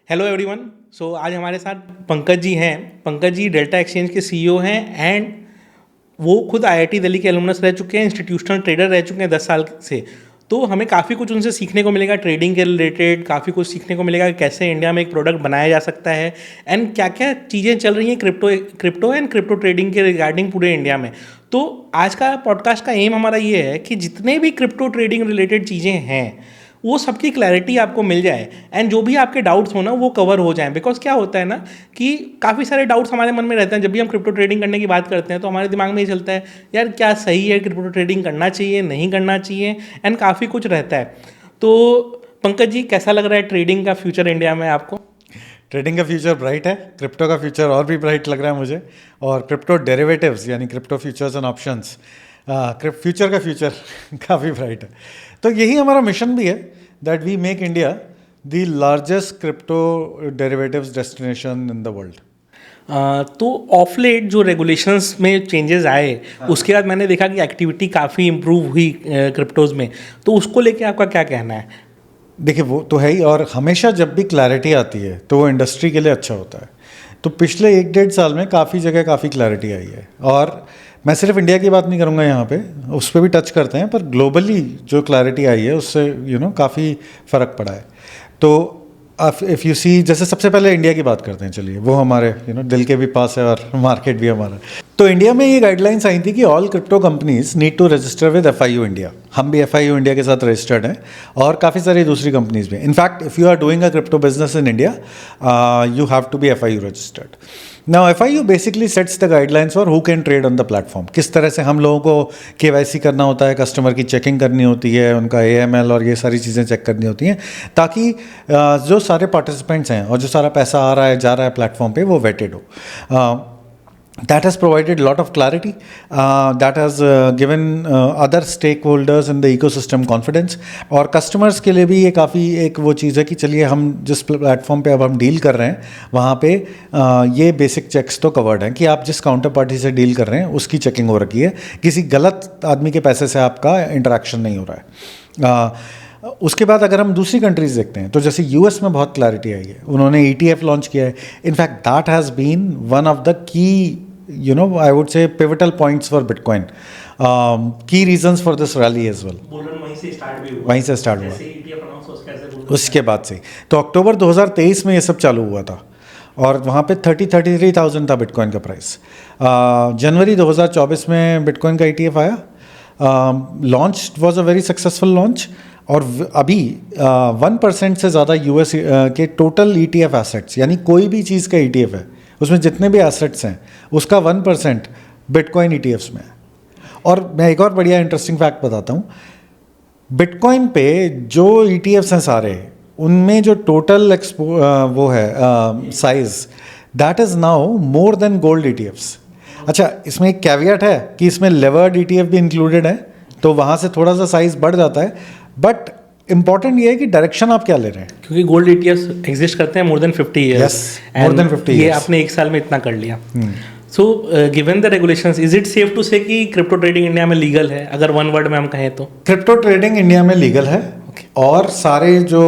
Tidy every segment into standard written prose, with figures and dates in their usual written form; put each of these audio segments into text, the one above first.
Hello everyone. सो आज हमारे साथ पंकज जी हैं। पंकज जी डेल्टा एक्सचेंज के सीईओ हैं एंड वो खुद आईआईटी दिल्ली के एलुमनस रह चुके हैं, इंस्टीट्यूशनल ट्रेडर रह चुके हैं 10 साल से। तो हमें काफ़ी कुछ उनसे सीखने को मिलेगा, ट्रेडिंग के रिलेटेड काफ़ी कुछ सीखने को मिलेगा कि कैसे इंडिया में एक प्रोडक्ट बनाया जा सकता है एंड क्या क्या चीज़ें चल रही हैं क्रिप्टो एंड क्रिप्टो ट्रेडिंग के रिगार्डिंग पूरे इंडिया में। तो आज का पॉडकास्ट का एम हमारा ये है कि जितने भी क्रिप्टो ट्रेडिंग रिलेटेड चीज़ें हैं वो सबकी क्लैरिटी आपको मिल जाए एंड जो भी आपके डाउट्स हो ना वो कवर हो जाएं। बिकॉज क्या होता है ना कि काफ़ी सारे डाउट्स हमारे मन में रहते हैं जब भी हम क्रिप्टो ट्रेडिंग करने की बात करते हैं, तो हमारे दिमाग में ये चलता है यार क्या सही है, क्रिप्टो ट्रेडिंग करना चाहिए नहीं करना चाहिए एंड काफ़ी कुछ रहता है। तो पंकज जी कैसा लग रहा है ट्रेडिंग का फ्यूचर इंडिया में आपको? ट्रेडिंग का फ्यूचर ब्राइट है, क्रिप्टो का फ्यूचर और भी ब्राइट लग रहा है मुझे। और क्रिप्टो डेरिवेटिव्स यानी crypto futures and options, future का फ्यूचर काफ़ी ब्राइट है। तो यही हमारा मिशन भी है that we make India the largest crypto derivatives destination in the world. तो ऑफ लेट जो रेगुलेशंस में चेंजेस आए उसके बाद मैंने देखा कि एक्टिविटी काफ़ी इम्प्रूव हुई क्रिप्टोज़ में, तो उसको लेके आपका क्या कहना है? देखिए वो तो है ही, और हमेशा जब भी क्लैरिटी आती है तो वो इंडस्ट्री के लिए अच्छा होता है। तो पिछले 1-1.5 साल में काफ़ी जगह काफ़ी क्लैरिटी आई है, और मैं सिर्फ इंडिया की बात नहीं करूँगा यहाँ पे, उस पर भी टच करते हैं, पर ग्लोबली जो क्लैरिटी आई है उससे काफ़ी फ़र्क पड़ा है। तो इफ़ यू सी, जैसे सबसे पहले इंडिया की बात करते हैं, चलिए वो हमारे दिल के भी पास है और मार्केट भी हमारा। तो इंडिया में ये गाइडलाइंस आई थी कि all crypto companies need to register with FIU India. हम भी FIU इंडिया के साथ रजिस्टर्ड हैं और काफ़ी सारी दूसरी कंपनीज भी। In fact if you are doing a crypto business in India you have to be FIU registered. Now FIU basically sets the guidelines for who can trade on the platform। किस तरह से हम लोगों को KYC करना होता है, कस्टमर की चेकिंग करनी होती है, उनका AML और ये सारी चीज़ें चेक करनी होती हैं, ताकि जो सारे पार्टिसिपेंट्स हैं और जो सारा पैसा आ रहा है जा रहा है प्लेटफॉर्म पे वो वेटेड हो। That has provided a lot of clarity, that has given other stakeholders in the ecosystem confidence। और customers के लिए भी ये काफ़ी एक वो चीज़ है कि चलिए हम जिस प्लेटफॉर्म पे अब हम डील कर रहे हैं वहाँ पे ये बेसिक चेक्स तो कवर्ड हैं कि आप जिस काउंटर पार्टी से डील कर रहे हैं उसकी चेकिंग हो रखी है, किसी गलत आदमी के पैसे से आपका इंटरेक्शन नहीं हो रहा है। उसके बाद अगर हम दूसरी कंट्रीज देखते हैं तो जैसे US में बहुत क्लैरिटी आई है, उन्होंने ETF लॉन्च किया है। In fact that has been one of the key I would say pivotal points for Bitcoin, key reasons for this rally as well। वहीं से स्टार्ट हुआ उसके बाद से। तो अक्टूबर 2023 में ये सब चालू हुआ था और वहाँ पे 33,000 था बिटकॉइन का प्राइस। जनवरी 2024 में बिटकॉइन का ETF आया, launch was a very successful launch, और अभी 1% से ज़्यादा US के टोटल ETF एसेट्स, यानी कोई भी चीज़ का ETF है उसमें जितने भी एसेट्स हैं उसका 1% बिटकॉइन ETFs में है। और मैं एक और बढ़िया इंटरेस्टिंग फैक्ट बताता हूँ, बिटकॉइन पे जो ETFs हैं सारे, उनमें जो टोटल वो है size, that is now more than gold ETFs। अच्छा, इसमें एक कैवियट है कि इसमें लेवर्ड ETF भी इंक्लूडेड है, तो वहाँ से थोड़ा सा साइज बढ़ जाता है, बट इंपॉर्टेंट ये है कि डायरेक्शन आप क्या ले रहे हैं, क्योंकि गोल्ड ETFs एग्जिस्ट करते हैं more than 50 years. More than 50 ये आपने एक साल में इतना कर लिया। So given the regulations, is it safe to say कि क्रिप्टो ट्रेडिंग इंडिया में लीगल है? अगर वन वर्ड में हम कहें तो क्रिप्टो ट्रेडिंग इंडिया में लीगल है। और सारे जो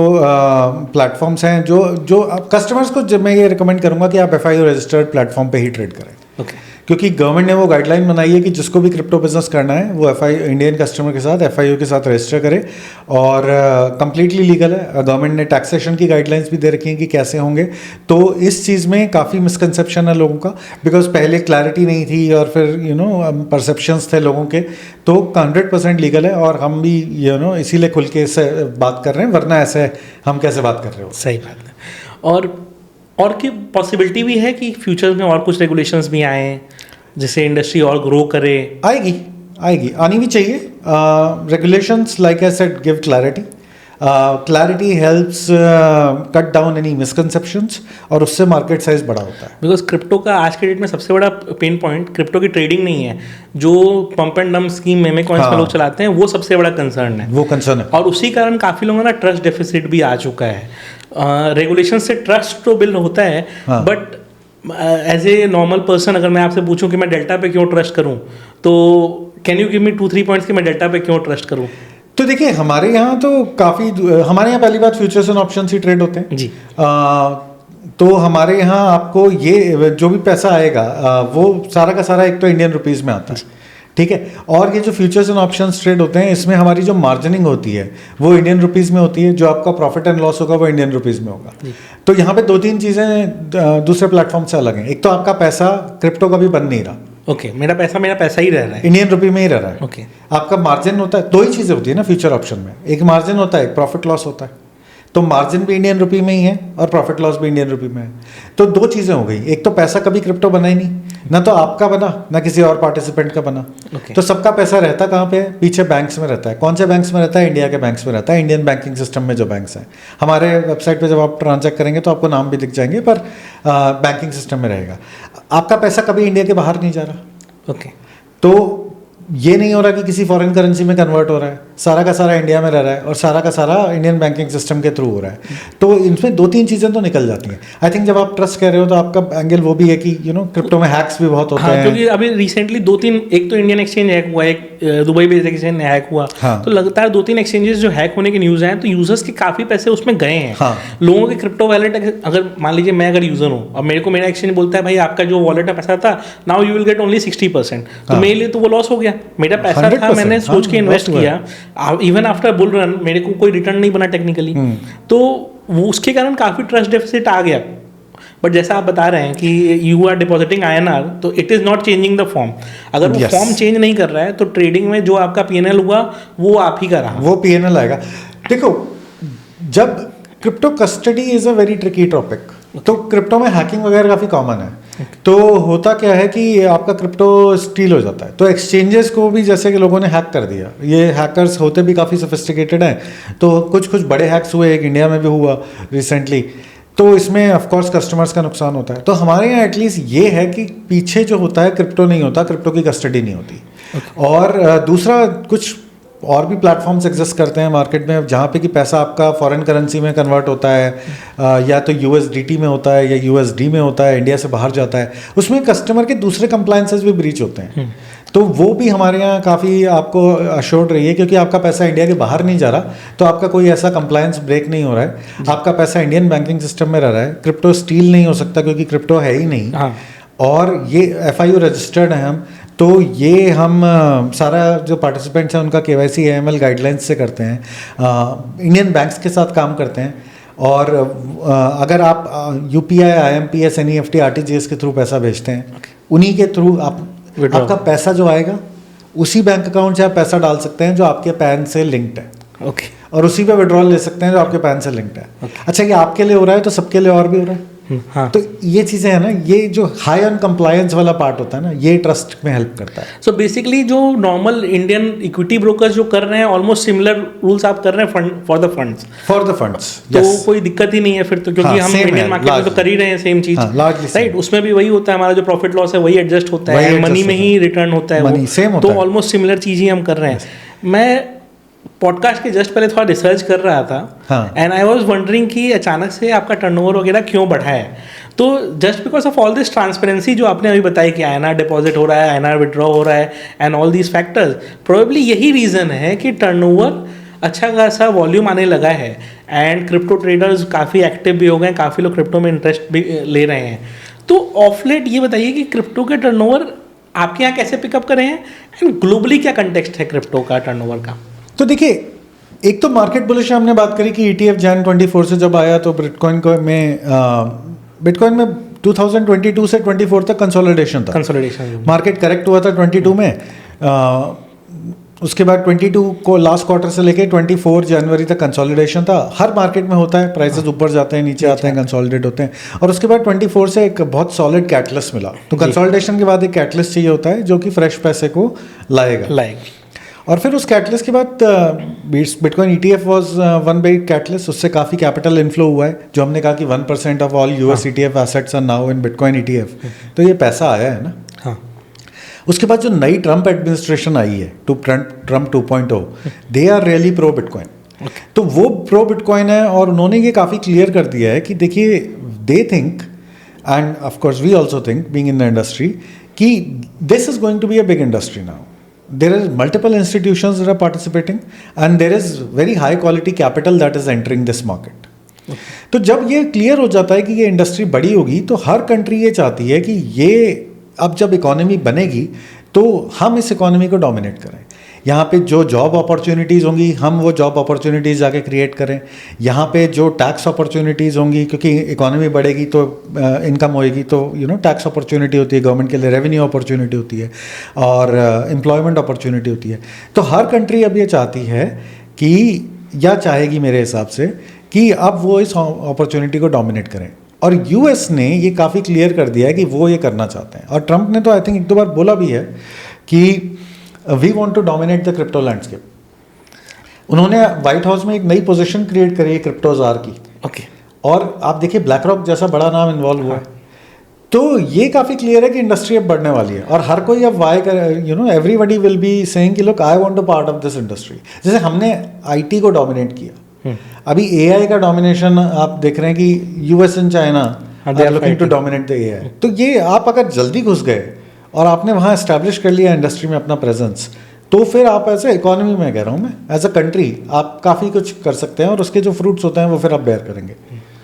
प्लेटफॉर्म्स हैं, जो कस्टमर्स को जब मैं ये रिकमेंड करूंगा कि आप FIU रजिस्टर्ड प्लेटफॉर्म पे ही ट्रेड करें। क्योंकि गवर्नमेंट ने वो गाइडलाइन बनाई है कि जिसको भी क्रिप्टो बिजनेस करना है वो इंडियन कस्टमर के साथ FIU के साथ रजिस्टर करे, और कंप्लीटली लीगल है। गवर्नमेंट ने टैक्सेशन की गाइडलाइंस भी दे रखी हैं कि कैसे होंगे। तो इस चीज़ में काफ़ी मिसकंसेप्शन है लोगों का, बिकॉज पहले क्लैरिटी नहीं थी और फिर परसेप्शंस थे लोगों के। तो 100% लीगल है, और हम भी इसीलिए खुल के बात कर रहे हैं, वरना ऐसे हम कैसे बात कर रहे हो। सही बात है। और की पॉसिबिलिटी भी है कि फ्यूचर में और कुछ रेगुलेशंस भी आए जिससे इंडस्ट्री और ग्रो करे? आएगी, आनी भी चाहिए। Regulations like I said give clarity. Clarity helps cut down any misconceptions, और उससे मार्केट साइज बड़ा होता है। बिकॉज क्रिप्टो का आज के डेट में सबसे बड़ा पेन पॉइंट क्रिप्टो की ट्रेडिंग नहीं है, जो pump and dump scheme meme coins में लोग चलाते हैं, वो सबसे बड़ा कंसर्न है। वो कंसर्न है, और उसी कारण काफ़ी लोगों का ट्रस्ट डेफिसिट भी आ चुका है। रेगुलेशन से ट्रस्ट तो बिल्ड होता है, but as a normal person अगर मैं आपसे पूछूं कि मैं डेल्टा पे क्यों ट्रस्ट करूं, तो can you give me 2-3 points कि मैं डेल्टा पे क्यों ट्रस्ट करूं? तो देखिए हमारे यहाँ तो काफ़ी, हमारे यहाँ पहली बात futures and options he trade होते हैं जी। तो हमारे यहाँ आपको ये जो भी पैसा आएगा वो सारा का सारा एक तो इंडियन रुपीज़ में आता है, ठीक है। और ये जो फ्यूचर्स एंड ऑप्शंस ट्रेड होते हैं इसमें हमारी जो मार्जिनिंग होती है वो इंडियन रुपीज़ में होती है, जो आपका प्रॉफिट एंड लॉस होगा वो इंडियन रुपीज़ में होगा। तो यहाँ पे 2-3 चीज़ें दूसरे प्लेटफॉर्म से अलग हैं। एक तो आपका पैसा क्रिप्टो का भी बन नहीं रहा, ओके मेरा पैसा ही रह रहा है, इंडियन रुपी में ही रह रहा है। ओके आपका मार्जिन होता है, 2 ही चीज़ें होती है ना फ्यूचर ऑप्शन में, एक मार्जिन होता है, एक प्रॉफिट लॉस होता है। तो मार्जिन भी इंडियन रुपी में ही है और प्रॉफिट लॉस भी इंडियन रुपी में है। तो 2 चीज़ें हो गई, एक तो पैसा कभी क्रिप्टो बना ही नहीं, ना तो आपका बना ना किसी और पार्टिसिपेंट का बना। तो सबका पैसा रहता कहाँ पे है? पीछे बैंक्स में रहता है। कौन से बैंक्स में रहता है? इंडिया के बैंक्स में रहता है, इंडियन बैंकिंग सिस्टम में जो बैंक्स हैं। हमारे वेबसाइट पे जब आप ट्रांजैक्ट करेंगे तो आपको नाम भी दिख जाएंगे, पर बैंकिंग सिस्टम में रहेगा। आपका पैसा कभी इंडिया के बाहर नहीं जा रहा। ओके तो ये नहीं हो रहा कि किसी फॉरेन करेंसी में कन्वर्ट हो रहा है, सारा का सारा इंडिया में रह रहा है और सारा का सारा इंडियन बैंकिंग सिस्टम के थ्रू हो रहा है। तो इनमें 2-3 चीज़ें तो निकल जाती हैं। आई थिंक जब आप ट्रस्ट कह रहे हो तो आपका एंगल वो भी है कि क्रिप्टो में हैक्स भी बहुत होते हैं। क्योंकि अभी रिसेंटली 2-3, एक तो इंडियन एक्सचेंज हैक हुआ, एक दुबई बेस्ड एक्सचेंज हैक हुआ। तो लगातार 2-3 एक्सचेंजेस जो हैक होने की न्यूज़ हैं, तो यूजर्स के काफ़ी पैसे उसमें गए हैं। लोगों के क्रिप्टो वॉलेट, अगर मान लीजिए मैं अगर यूजर हूँ और मेरे को मेरा एक्सचेंज बोलता है भाई आपका जो वॉलेट में पैसा था now you will get only 60%, तो मेरे लिए तो वो लॉस हो गया। मेरा पैसा था, मैंने सोच के इन्वेस्ट किया, इवन आफ्टर बुल रन मेरे को कोई रिटर्न नहीं बना टेक्निकली, तो वो उसके कारण काफ़ी ट्रस्ट डेफिसिट आ गया। बट जैसा आप बता रहे हैं कि यू आर डिपॉजिटिंग INR, तो it is not changing the form. अगर वो फॉर्म चेंज नहीं कर रहा है तो ट्रेडिंग में जो आपका PNL हुआ वो आप ही का रहा, वो PNL आएगा। देखो, जब crypto custody is a very tricky topic, तो क्रिप्टो में हैकिंग वगैरह काफ़ी कॉमन है। तो होता क्या है कि आपका क्रिप्टो स्टील हो जाता है, तो एक्सचेंजेस को भी जैसे कि लोगों ने हैक कर दिया। ये हैकर्स होते भी काफ़ी सोफिस्टिकेटेड हैं, तो कुछ बड़े हैक्स हुए, एक इंडिया में भी हुआ रिसेंटली। तो इसमें ऑफ कोर्स कस्टमर्स का नुकसान होता है। तो हमारे यहाँ एटलीस्ट ये है कि पीछे जो होता है क्रिप्टो नहीं होता, क्रिप्टो की कस्टडी नहीं होती। और दूसरा, कुछ और भी प्लेटफॉर्म्स एग्जिस्ट करते हैं मार्केट में जहाँ पे कि पैसा आपका फॉरेन करेंसी में कन्वर्ट होता है, या तो USDT में होता है या USD में होता है, इंडिया से बाहर जाता है। उसमें कस्टमर के दूसरे कंप्लायंसेस भी ब्रीच होते हैं, तो वो भी हमारे यहाँ काफ़ी आपको अश्योर्ड रही है, क्योंकि आपका पैसा इंडिया के बाहर नहीं जा रहा, तो आपका कोई ऐसा कंप्लायंस ब्रेक नहीं हो रहा है। आपका पैसा इंडियन बैंकिंग सिस्टम में रह रहा है। क्रिप्टो स्टील नहीं हो सकता क्योंकि क्रिप्टो है ही नहीं। और ये FIU रजिस्टर्ड है हम, तो ये हम सारा जो पार्टिसिपेंट्स हैं उनका KYC AML गाइडलाइंस से करते हैं, इंडियन बैंक्स के साथ काम करते हैं। और अगर आप UPI IMPS NEFT RTGS के थ्रू पैसा भेजते हैं, उन्हीं के थ्रू आपका पैसा जो आएगा उसी बैंक अकाउंट से आप पैसा डाल सकते हैं जो आपके पैन से लिंक्ड है। और उसी पे विड्रॉल ले सकते हैं जो आपके पैन से लिंक्ड है। अच्छा, ये आपके लिए हो रहा है तो सबके लिए और भी हो रहा है। तो ये चीज़ें हैं ना, ये जो हाई ऑन कंप्लायंस वाला पार्ट होता है ना, ये ट्रस्ट में हेल्प करता है। सो बेसिकली जो नॉर्मल इंडियन इक्विटी ब्रोकर्स जो कर रहे हैं, ऑलमोस्ट सिमिलर रूल्स आप कर रहे हैं फॉर द फंड्स। तो कोई दिक्कत ही नहीं है फिर तो, क्योंकि हम इंडियन मार्केट में तो कर ही रहे हैं सेम चीज, राइट। उसमें भी वही होता है, हमारा जो प्रॉफिट लॉस है वही एडजस्ट होता है, मनी में ही रिटर्न होता है, तो ऑलमोस्ट सिमिलर चीज ही हम कर रहे हैं। मैं पॉडकास्ट के जस्ट पहले थोड़ा रिसर्च कर रहा था, एंड आई वाज वंडरिंग कि अचानक से आपका टर्नओवर वगैरह क्यों बढ़ा है। तो just because of all this transparency जो आपने अभी बताई कि INR डिपॉजिट हो रहा है, INR विड्रॉ हो रहा है, and all these factors, probably यही रीज़न है कि टर्नओवर अच्छा खासा वॉल्यूम आने लगा है, एंड क्रिप्टो ट्रेडर्स काफ़ी एक्टिव भी हो गए, काफ़ी लोग क्रिप्टो में इंटरेस्ट भी ले रहे हैं। तो ऑफ लेट ये बताइए कि क्रिप्टो के टर्नओवर आपके यहाँ कैसे पिकअप कर रहे हैं, एंड ग्लोबली क्या कंटेक्स्ट है क्रिप्टो का टर्नओवर का? तो देखिए, एक तो मार्केट बुलिश हमने बात करी कि ETF Jan 24 से जब आया तो बिटकॉइन में 2022 से 24 तक कंसोलिडेशन था। मार्केट करेक्ट हुआ था 22 में, उसके बाद 22 को लास्ट क्वार्टर से लेके 24 जनवरी तक कंसोलिडेशन था। हर मार्केट में होता है, प्राइसेस ऊपर जाते हैं, नीचे आते हैं, कंसोलिडेट होते हैं। और उसके बाद 24 से एक बहुत सॉलिड कैटलिस्ट मिला। तो कंसोलिडेशन के बाद एक कैटलिस्ट चाहिए होता है जो कि फ्रेश पैसे को लाएगा। और फिर उस कैटलिस्ट के बाद bitcoin ETF was one big catalyst. उससे काफ़ी कैपिटल इनफ्लो हुआ है, जो हमने कहा कि 1% of all US ETF assets are now in bitcoin ETF। तो ये पैसा आया है ना। उसके बाद जो नई ट्रम्प एडमिनिस्ट्रेशन आई है, Trump 2.0, they are really pro bitcoin. तो वो प्रो बिटकॉइन है, और उन्होंने ये काफ़ी क्लियर कर दिया है कि देखिए, they think, and of course we also think being in the industry, कि this is going to be a big industry now. There are multiple institutions that are participating, and there is very high quality capital that is entering this market. तो जब ये clear हो जाता है कि ये industry बड़ी होगी तो हर कंट्री ये चाहती है कि ये अब जब इकोनॉमी बनेगी तो हम इस इकोनॉमी को डोमिनेट करें। यहाँ पे जो जॉब अपॉर्चुनिटीज़ होंगी हम वो जॉब अपॉर्चुनिटीज़ जाके क्रिएट करें। यहाँ पे जो टैक्स अपॉर्चुनिटीज़ होंगी, क्योंकि इकोनॉमी बढ़ेगी तो इनकम होएगी, तो टैक्स अपॉर्चुनिटी होती है गवर्नमेंट के लिए, रेवेन्यू अपॉर्चुनिटी होती है और एम्प्लॉयमेंट अपॉर्चुनिटी होती है। तो हर कंट्री अब ये चाहती है कि, या चाहेगी मेरे हिसाब से, कि अब वो इस अपॉर्चुनिटी को डोमिनेट करें। और यूएस ने ये काफ़ी क्लियर कर दिया है कि वो ये करना चाहते हैं। और ट्रंप ने तो आई थिंक एक दो बार बोला भी है कि we want to dominate the crypto landscape. उन्होंने व्हाइट हाउस में एक नई पोजीशन क्रिएट करी है क्रिप्टोजार की। ओके। और आप देखिए ब्लैक रॉक जैसा बड़ा नाम इन्वॉल्व हुआ है। तो ये काफ़ी क्लियर है कि इंडस्ट्री अब बढ़ने वाली है और हर कोई अब वाई कर एवरीबडी विल बी सेइंग कि look I want to part of this industry. जैसे हमने आईटी को डोमिनेट किया, अभी एआई का डोमिनेशन आप देख रहे हैं कि US and China are looking to dominate the AI. तो ये आप अगर जल्दी घुस गए और आपने वहाँ एस्टैब्लिश कर लिया इंडस्ट्री में अपना प्रेजेंस, तो फिर आप ऐसे इकोनॉमी में कह रहा हूँ मैं, एज अ कंट्री आप काफ़ी कुछ कर सकते हैं और उसके जो फ्रूट्स होते हैं वो फिर आप बेयर करेंगे।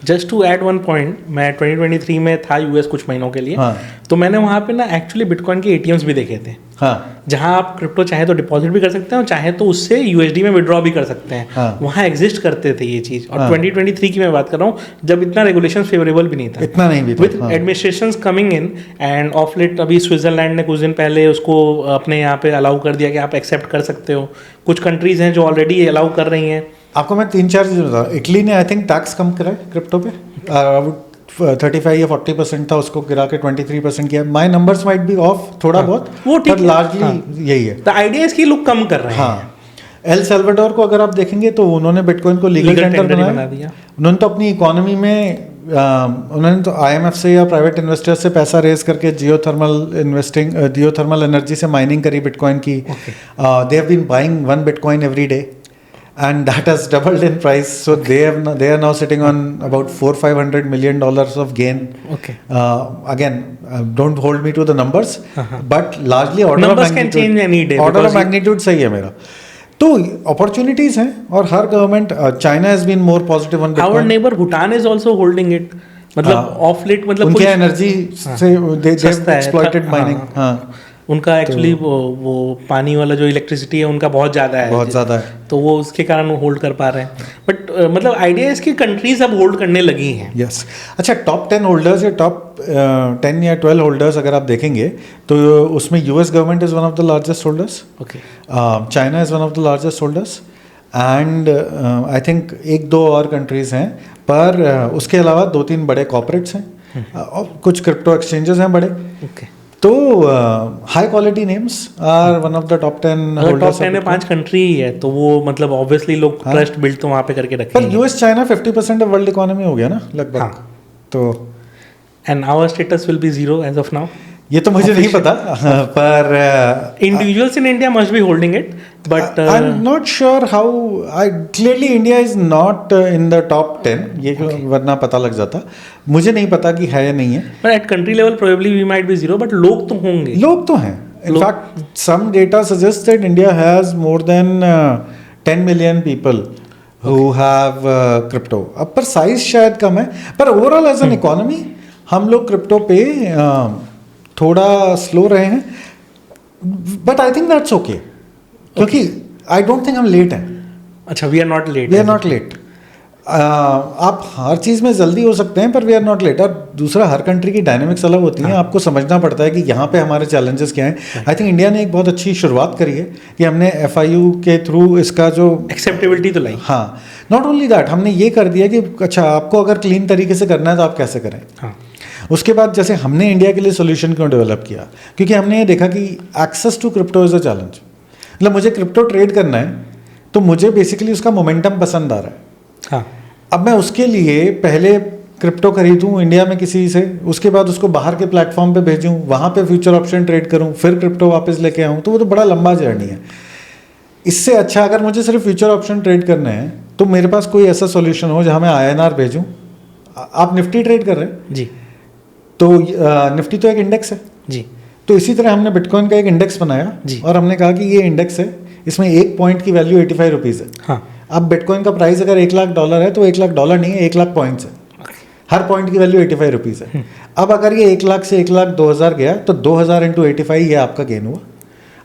Just to add one point, मैं 2023 में था यूएस कुछ महीनों के लिए। हाँ। तो मैंने वहाँ पे ना एक्चुअली बिटकॉइन के एटीएम्स भी देखे थे। हाँ। जहाँ आप क्रिप्टो चाहे तो डिपॉजिट भी कर सकते हैं और चाहे तो उससे यूएसडी में विड्रॉ भी कर सकते हैं। हाँ। वहाँ एग्जिस्ट करते थे ये चीज़। और हाँ। 2023 की मैं बात कर रहा हूँ जब इतना रेगुलेशन फेवरेबल भी नहीं था, इतना नहीं भी था। With administration coming in and of late अभी स्विट्जरलैंड ने कुछ दिन पहले उसको अपने यहाँ पे अलाउ कर दिया कि आप एक्सेप्ट कर सकते हो। कुछ कंट्रीज हैं जो ऑलरेडी अलाउ कर रही हैं। आपको मैं 3-4 चीज़ बता। इटली ने आई थिंक टैक्स कम करा है क्रिप्टो पे, 35 या 40% था, उसको गिरा के 23% किया। माई नंबर्स माइट बी ऑफ थोड़ा बहुत, वो ठीक पर लार्जली यही है। द आइडिया इसकी लोग कम कर रहे हैं। हाँ, एल सल्वाडोर को अगर आप देखेंगे तो उन्होंने बिटकॉइन को लीगल टेंडर बना दिया। उन्होंने तो अपनी इकोनॉमी में उन्होंने तो आईएमएफ से या प्राइवेट इन्वेस्टर्स से पैसा रेज करके जियोथर्मल एनर्जी से माइनिंग करी बिटकॉइन की। They have been buying 1 bitcoin every day and that has doubled in price, so they are now sitting on about $400-500 million of gain. Okay. Again, don't hold me to the numbers, but largely numbers can change any day. Order of magnitude सही है मेरा। तो opportunities हैं और हर government, China has been more positive on bitcoin. Our neighbour Bhutan is also holding it, मतलब of late, मतलब उनके एनर्जी से दे एक्सप्लॉइटेड माइनिंग। हाँ, उनका एक्चुअली वो पानी वाला जो इलेक्ट्रिसिटी है उनका बहुत ज़्यादा है, बहुत ज़्यादा है, तो वो उसके कारण वो होल्ड कर पा रहे हैं। बट मतलब आइडिया इसकी कंट्रीज अब होल्ड करने लगी हैं। यस। अच्छा, टॉप 10 होल्डर्स या टॉप 10 या 12 होल्डर्स अगर आप देखेंगे तो उसमें US government is one of the largest holders, okay, China is one of the largest holders and I think 1-2 और कंट्रीज़ हैं, पर उसके अलावा 2-3 बड़े कॉर्पोरेट्स हैं और कुछ क्रिप्टो एक्सचेंजेस हैं बड़े। ओके। तो high quality names are one of the top 10 holders. Top 10 में 5 कंट्री ही है, तो वो मतलब ऑब्वियसली लोग ट्रस्ट बिल्ड तो वहाँ पे करके रखेंगे। पर US China 50% of world economy हो गया ना लगभग। हाँ। तो and our status will be 0 as of now. ये तो मुझे नहीं पता, पर individuals in India must be holding it, but I am not sure how. Clearly India is not in the top 10, ये वरना पता लग जाता। मुझे नहीं पता कि है या नहीं है, पर at country level probably we might be 0, but लोग तो होंगे। लोग तो हैं। In fact, some data suggests that India has more than 10 million people who have crypto. अब पर साइज शायद कम है, पर ओवरऑल एज एन इकोनॉमी हम लोग क्रिप्टो पे थोड़ा स्लो रहे हैं, but I think that's okay, क्योंकि आई डोंट थिंक हम लेट हैं। अच्छा, we are not late. We are not late. आप हर चीज़ में जल्दी हो सकते हैं, पर वी आर नॉट लेट। और दूसरा, हर कंट्री की डायनेमिक्स अलग होती हैं। आपको समझना पड़ता है कि यहाँ पे हमारे चैलेंजेस क्या हैं। आई थिंक इंडिया ने एक बहुत अच्छी शुरुआत करी है कि हमने FIU के थ्रू इसका जो एक्सेप्टेबिलिटी तो लाई। हाँ, नॉट ओनली दैट, हमने ये कर दिया कि अच्छा आपको अगर क्लीन तरीके से करना है तो आप कैसे करें। हाँ। उसके बाद जैसे हमने इंडिया के लिए सोल्यूशन क्यों डेवलप किया, क्योंकि हमने ये देखा कि access to crypto is a challenge. मतलब मुझे क्रिप्टो ट्रेड करना है तो मुझे बेसिकली उसका मोमेंटम पसंद आ रहा है। हाँ। अब मैं उसके लिए पहले क्रिप्टो खरीदूं इंडिया में किसी से, उसके बाद उसको बाहर के प्लेटफॉर्म पे भेजूं, वहाँ पे फ्यूचर ऑप्शन ट्रेड करूं, फिर क्रिप्टो वापस लेके आऊं, तो वो तो बड़ा लंबा जर्नी है। इससे अच्छा अगर मुझे सिर्फ फ्यूचर ऑप्शन ट्रेड करने हैं तो मेरे पास कोई ऐसा सॉल्यूशन हो जहाँ मैं INR भेजूं। आप निफ्टी ट्रेड कर रहे हैं जी, तो निफ्टी तो एक इंडेक्स है जी, तो इसी तरह हमने बिटकॉइन का एक इंडेक्स बनाया जी, और हमने कहा कि ये इंडेक्स है, इसमें 1 पॉइंट की वैल्यू 85 रुपीज़ है। हाँ। अब बिटकॉइन का प्राइस अगर $1,00,000 है तो $1,00,000 नहीं है, 1,00,000 पॉइंट्स है। हर पॉइंट की वैल्यू 85 रुपीज़ है। अब अगर ये 1,00,000 से 1,00,000 2,000 गया तो 2,000 इंटू 85 ये आपका गेन हुआ।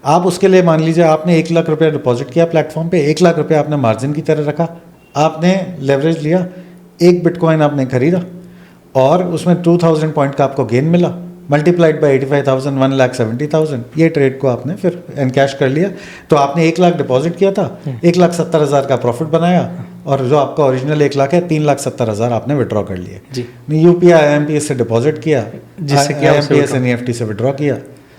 आप उसके लिए मान लीजिए आपने 1,00,000 रुपया डिपॉजिट किया प्लेटफॉर्म पे, 1,00,000 रुपया आपने मार्जिन की तरह रखा, आपने लेवरेज लिया, एक बिटकॉइन आपने खरीदा और उसमें 2,000 पॉइंट का आपको गेन मिला, मल्टीप्लाइड बाई 85,000, 1,70,000, ये ट्रेड को आपने फिर एनकैश कर लिया। तो आपने 1,00,000 डिपॉजिट किया था, 1,70,000 का प्रॉफिट बनाया और जो आपका ओरिजिनल 1,00,000 है 3,70,000 आपने विड्रॉ कर लिए जी। यूपीआई IMPS से डिपॉजिट किया, जिससे कि IMPS NEFT से विड्रॉ किया।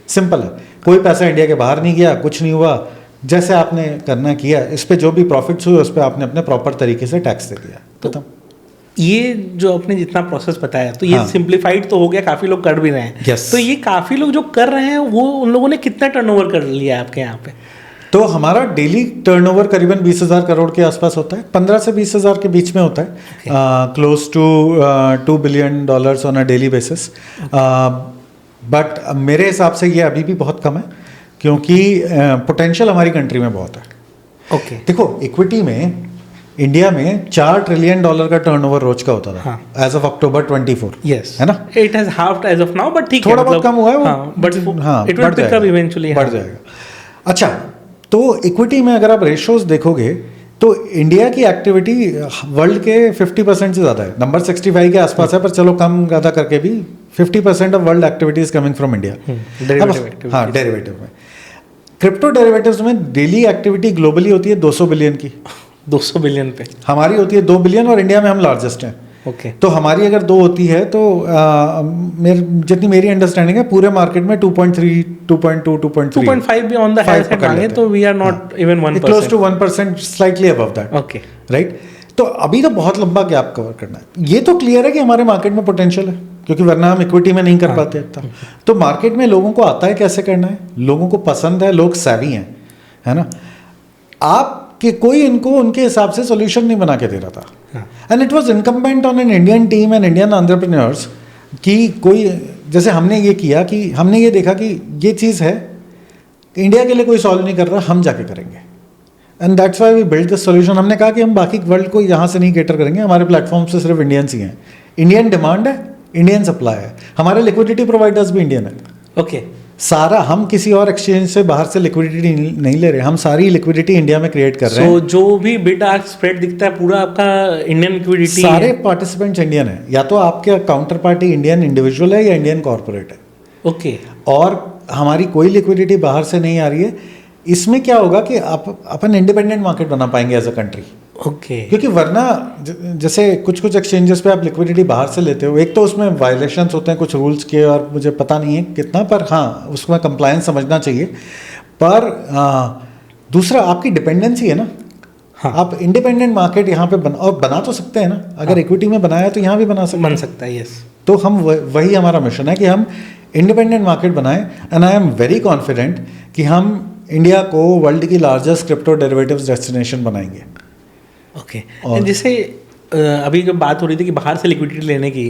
सिंपल है, कोई पैसा इंडिया के बाहर नहीं गया, कुछ नहीं हुआ, जैसे आपने करना किया, इस पे जो भी प्रॉफिट्स हुए उस पर आपने अपने प्रॉपर तरीके से टैक्स दे दिया। तो ये जो आपने जितना प्रोसेस बताया तो ये सिंप्लीफाइड तो हो गया, काफ़ी लोग कर भी रहे हैं। Yes. तो ये काफ़ी लोग जो कर रहे हैं वो उन लोगों ने कितना टर्नओवर कर लिया आपके यहाँ पे? तो हमारा डेली टर्नओवर करीबन 20,000 करोड़ के आसपास होता है, 15 से 20,000 के बीच में होता है, close to $2 billion on a daily basis. But मेरे हिसाब से ये अभी भी बहुत कम है क्योंकि पोटेंशियल हमारी कंट्री में बहुत है। ओके देखो इक्विटी में इंडिया में $4 ट्रिलियन का टर्नओवर रोज का होता था एज ऑफ October 24, यस है ना? It has halved as of now, but ठीक है, थोड़ा बहुत कम हुआ है वो, but it will pick up eventually, बढ़ जाएगा। अच्छा, तो इक्विटी में अगर आप रेशियोज देखोगे तो इंडिया की एक्टिविटी वर्ल्ड के 50% से ज़्यादा है, नंबर 65 के आसपास है, पर चलो कम ज़्यादा करके भी 50% of world activity is coming from India. हाँ, डेरिवेटिव में, क्रिप्टो डेरिवेटिव्स में डेली एक्टिविटी ग्लोबली होती है 200 बिलियन की, 200 बिलियन पे, हमारी होती है 2 बिलियन और इंडिया में हम लार्जेस्ट हैं। ओके तो हमारी अगर 2 होती है तो जितनी मेरी अंडरस्टैंडिंग है पूरे मार्केट में 2.3, 2.2, 2.3, 2.5 भी ऑन द हाई साइड मांगे तो we are not even 1%, close to 1%, slightly above that. Okay right, तो अभी तो बहुत लंबा गैप कवर करना है। ये तो क्लियर है कि हमारे मार्केट में पोटेंशियल है क्योंकि वरना हम इक्विटी में नहीं कर पाते इतना। तो मार्केट में लोगों को आता है कैसे करना है, लोगों को पसंद है, लोग सैवी हैं, है ना? आप कि कोई इनको उनके हिसाब से सोल्यूशन नहीं बना के दे रहा था, and it was incumbent on an Indian team and Indian entrepreneurs कि कोई, जैसे हमने ये किया कि हमने ये देखा कि ये चीज़ है इंडिया के लिए कोई सॉल्व नहीं कर रहा, हम जाके करेंगे, and that's why we build this solution. हमने कहा कि हम बाकी वर्ल्ड को यहाँ से नहीं कैटर करेंगे, हमारे प्लेटफॉर्म से सिर्फ इंडियंस ही हैं, इंडियन डिमांड है, इंडियन सप्लाई है, हमारे लिक्विडिटी प्रोवाइडर्स भी इंडियन है। ओके सारा, हम किसी और एक्सचेंज से बाहर से लिक्विडिटी नहीं ले रहे, हम सारी लिक्विडिटी इंडिया में क्रिएट कर रहे हैं। जो भी बिड आस्क स्प्रेड दिखता है पूरा आपका इंडियन लिक्विडिटी, सारे पार्टिसिपेंट्स इंडियन है, या तो आपके काउंटर पार्टी इंडियन इंडिविजुअल है या इंडियन कॉर्पोरेट है। ओके और हमारी कोई लिक्विडिटी बाहर से नहीं आ रही है। इसमें क्या होगा कि अपन इंडिपेंडेंट मार्केट बना पाएंगे एज अ कंट्री। ओके क्योंकि वरना जैसे कुछ एक्सचेंजेस पे आप लिक्विडिटी बाहर से लेते हो, एक तो उसमें वायलेशंस होते हैं कुछ रूल्स के, और मुझे पता नहीं है कितना, पर हाँ उसमें कंप्लायंस समझना चाहिए। पर दूसरा आपकी डिपेंडेंसी है ना। हाँ। आप इंडिपेंडेंट मार्केट यहाँ पे बना तो सकते हैं ना, अगर इक्विटी में बनाया तो यहाँ भी बन सकता है। यस, तो हम वही हमारा मिशन है कि हम इंडिपेंडेंट मार्केट बनाएं, and I am very confident कि हम इंडिया को वर्ल्ड की लार्जेस्ट क्रिप्टो डेरिवेटिव्स डेस्टिनेशन बनाएंगे। ओके जैसे अभी जब बात हो रही थी कि बाहर से लिक्विडिटी लेने की,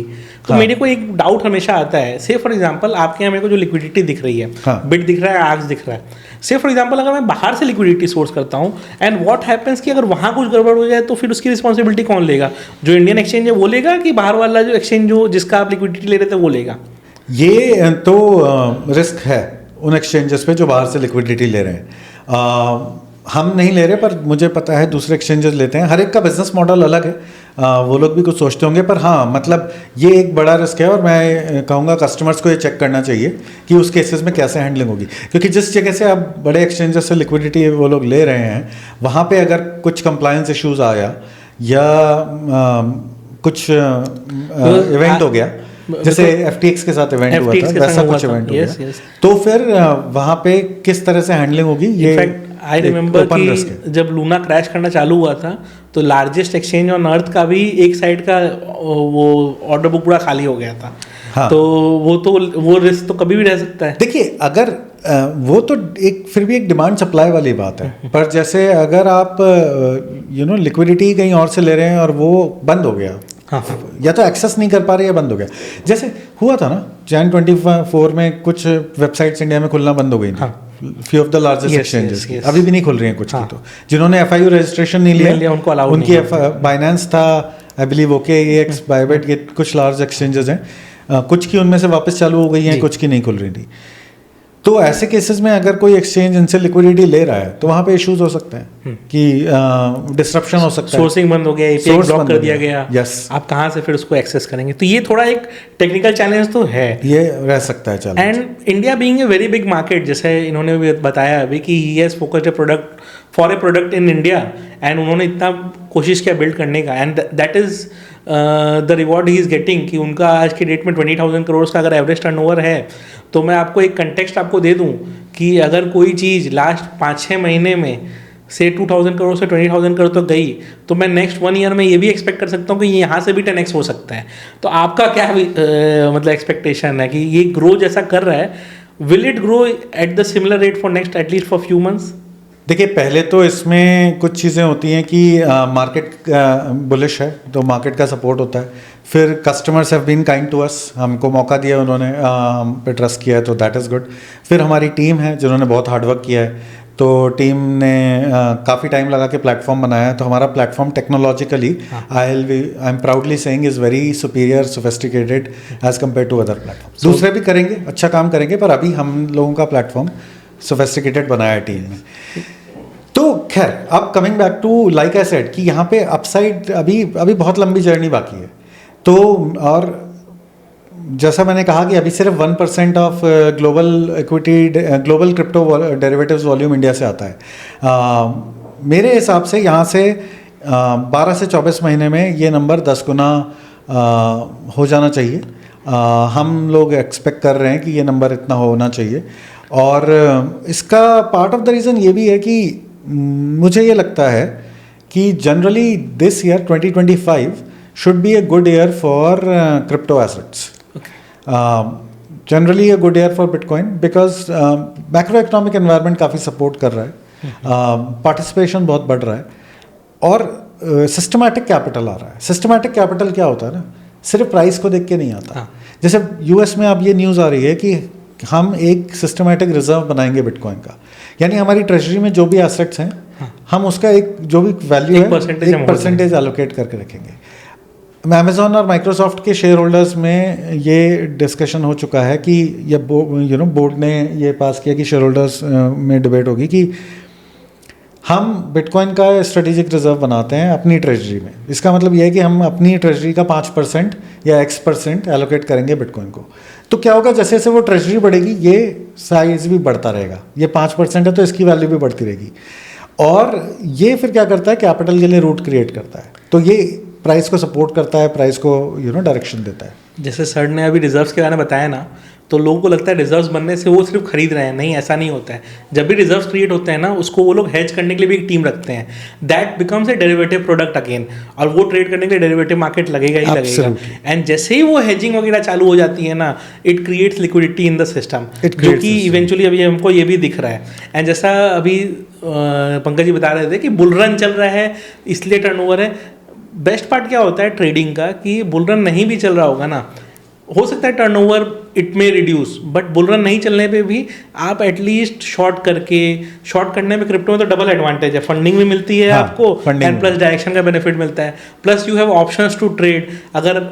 तो मेरे को एक डाउट हमेशा आता है। से फॉर एग्जांपल आपके यहाँ मेरे को जो लिक्विडिटी दिख रही है, बिट दिख रहा है, आर्क्स दिख रहा है। से फॉर एग्जांपल अगर मैं बाहर से लिक्विडिटी सोर्स करता हूँ एंड व्हाट हैपेंस कि अगर वहाँ कुछ गड़बड़ हो जाए तो फिर उसकी रिस्पॉन्सिबिलिटी कौन लेगा? जो इंडियन एक्सचेंज है वो लेगा कि बाहर वाला जो एक्सचेंज जो जिसका आप लिक्विडिटी ले रहे थे वो लेगा? ये तो रिस्क है उन एक्सचेंजेस पे जो बाहर से लिक्विडिटी ले रहे हैं। हम नहीं ले रहे, पर मुझे पता है दूसरे एक्सचेंजेस लेते हैं। हर एक का बिजनेस मॉडल अलग है, वो लोग भी कुछ सोचते होंगे, पर हाँ मतलब ये एक बड़ा रिस्क है। और मैं कहूँगा कस्टमर्स को ये चेक करना चाहिए कि उस केसेस में कैसे हैंडलिंग होगी, क्योंकि जिस जगह से आप बड़े एक्सचेंजेस से लिक्विडिटी वो लोग ले रहे हैं, वहाँ पे अगर कुछ कंप्लायंस इश्यूज आया या कुछ इवेंट हो गया, जैसे FTX के साथ इवेंट हुआ था, वैसा कुछ इवेंट हो गया, तो फिर वहाँ पे किस तरह से हैंडलिंग होगी, ये आई रिमेंबर कि जब लूना क्रैश करना चालू हुआ था तो लार्जेस्ट एक्सचेंज ऑन अर्थ का भी एक साइड का वो ऑर्डर बुक पूरा खाली हो गया था। हाँ। तो वो रिस्क तो कभी भी रह सकता है। देखिए अगर वो तो एक फिर भी एक डिमांड सप्लाई वाली बात है, पर जैसे अगर आप लिक्विडिटी कहीं और से ले रहे हैं और वो बंद हो गया, हाँ, या तो एक्सेस नहीं कर पा रहे या बंद हो गया, जैसे हुआ था ना Jan 24 में कुछ वेबसाइट्स इंडिया में खुलना बंद हो गई थी। हाँ, few of the largest exchanges की, अभी भी नहीं खुल रही हैं कुछ की, तो जिन्होंने एफआईयू रजिस्ट्रेशन नहीं लिया उनको अलाउड उनकी बाइनेंस था, आई बिलीव OKEX, बायबिट, ये कुछ लार्ज एक्सचेंजेस हैं, कुछ की उनमें से वापस चालू हो गई हैं, कुछ की नहीं खुल रही थी। तो ऐसे केसेस में अगर कोई एक्सचेंज इनसे लिक्विडिटी ले रहा है तो वहाँ पे इश्यूज हो सकते हैं कि डिसरप्शन हो सकता है, सोर्सिंग बंद हो गया, एपीआई ब्लॉक कर दिया गया, यस, आप कहाँ से फिर उसको एक्सेस करेंगे। तो ये थोड़ा एक टेक्निकल चैलेंज तो है, ये रह सकता है challenge. And India being a very big market, जैसे इन्होंने भी बताया अभी कि he has focused A product for a product in India, and उन्होंने इतना कोशिश किया बिल्ड करने का, and that is the reward he is getting कि उनका आज की डेट में 20,000 करोड़ का अगर एवरेज टर्नओवर है, तो मैं आपको एक कंटेक्स्ट आपको दे दूं कि अगर कोई चीज़ लास्ट 5-6 महीने में से 2,000 करोड़ से 20,000 करोड़ तक गई, तो मैं नेक्स्ट 1 ईयर में ये भी एक्सपेक्ट कर सकता हूँ कि यहाँ से भी 10x हो सकता है। तो आपका क्या मतलब एक्सपेक्टेशन है कि ये ग्रो जैसा कर रहा है, will it grow at the similar rate for next at least for few months? देखिए, पहले तो इसमें कुछ चीज़ें होती हैं कि मार्केट बुलिश है तो मार्केट का सपोर्ट होता है, फिर customers have been kind to us, हमको मौका दिया उन्होंने, हम पे ट्रस्ट किया है, तो दैट इज़ गुड। फिर हमारी टीम है जिन्होंने बहुत हार्डवर्क किया है, तो टीम ने काफ़ी टाइम लगा के प्लेटफॉर्म बनाया है, तो हमारा platform technologically I am proudly saying is very superior, sophisticated as compare to other platform. दूसरे भी करेंगे, अच्छा काम करेंगे, पर अभी हम लोगों का प्लेटफॉर्म सोफिस्टिकेटेड बनाया है टीम में। तो खैर, अब coming back to like I said कि यहाँ पे अपसाइड अभी बहुत लंबी जर्नी बाकी है। तो और जैसा मैंने कहा कि अभी सिर्फ 1% of global crypto derivatives volume India से आता है। मेरे हिसाब से यहाँ से 12 से 24 महीने में ये नंबर 10 गुना हो जाना चाहिए। हम लोग एक्सपेक्ट कर रहे हैं कि ये नंबर इतना होना चाहिए, और इसका पार्ट ऑफ द रीज़न ये भी है कि मुझे ये लगता है कि generally this year 2025 should be a good year for crypto assets, generally a good year for bitcoin, because macro economic environment काफ़ी सपोर्ट कर रहा है, पार्टिसिपेशन बहुत बढ़ रहा है, और सिस्टमैटिक कैपिटल आ रहा है। सिस्टमैटिक कैपिटल क्या होता है ना, सिर्फ प्राइस को देख के नहीं आता। जैसे यूएस में अब ये न्यूज़ आ रही है कि हम एक सिस्टमैटिक रिजर्व बनाएंगे बिटकॉइन का, यानी हमारी ट्रेजरी में जो भी एसेट्स हैं, हम उसका एक जो भी वैल्यू है, एक परसेंटेज एलोकेट करके रखेंगे। अमेजोन और माइक्रोसॉफ्ट के शेयर होल्डर्स में ये डिस्कशन हो चुका है कि ये बोर्ड ने ये पास किया कि शेयर होल्डर्स में डिबेट होगी कि हम बिटकॉइन का स्ट्रेटेजिक रिजर्व बनाते हैं अपनी ट्रेजरी में। इसका मतलब ये है कि हम अपनी ट्रेजरी का 5% या X% एलोकेट करेंगे बिटकॉइन को। तो क्या होगा, जैसे जैसे वो ट्रेजरी बढ़ेगी, ये साइज भी बढ़ता रहेगा। ये 5% है तो इसकी वैल्यू भी बढ़ती रहेगी, और ये फिर क्या करता है, कैपिटल के लिए रूट क्रिएट करता है, तो ये प्राइस को सपोर्ट करता है, प्राइस को डायरेक्शन देता है। जैसे सर ने अभी रिजर्व्स के बारे में बताया ना, तो लोगों को लगता है रिजर्व्स बनने से वो सिर्फ खरीद रहे हैं, नहीं, ऐसा नहीं होता है। जब भी रिजर्व्स क्रिएट होते हैं ना, उसको वो लोग हेज करने के लिए भी एक टीम रखते हैं, that becomes a derivative product again, और वो ट्रेड करने के लिए डेरिवेटिव मार्केट लगेगा ही लगेगा। एंड जैसे ही वो हेजिंग वगैरह चालू हो जाती है ना, it creates liquidity in the system, जो कि इवेंचुअली अभी हमको ये भी दिख रहा है। एंड जैसा अभी पंकज जी बता रहे थे कि बुल रन चल रहा है इसलिए टर्नओवर है। बेस्ट पार्ट क्या होता है ट्रेडिंग का कि बुल रन नहीं भी चल रहा होगा ना, हो सकता है टर्नओवर इट में रिड्यूस, बट बुल रन नहीं चलने पे भी आप एटलीस्ट शॉर्ट करने में क्रिप्टो में तो डबल एडवांटेज है, फंडिंग भी मिलती है आपको, एंड प्लस डायरेक्शन का बेनिफिट मिलता है, plus you have options to trade. अगर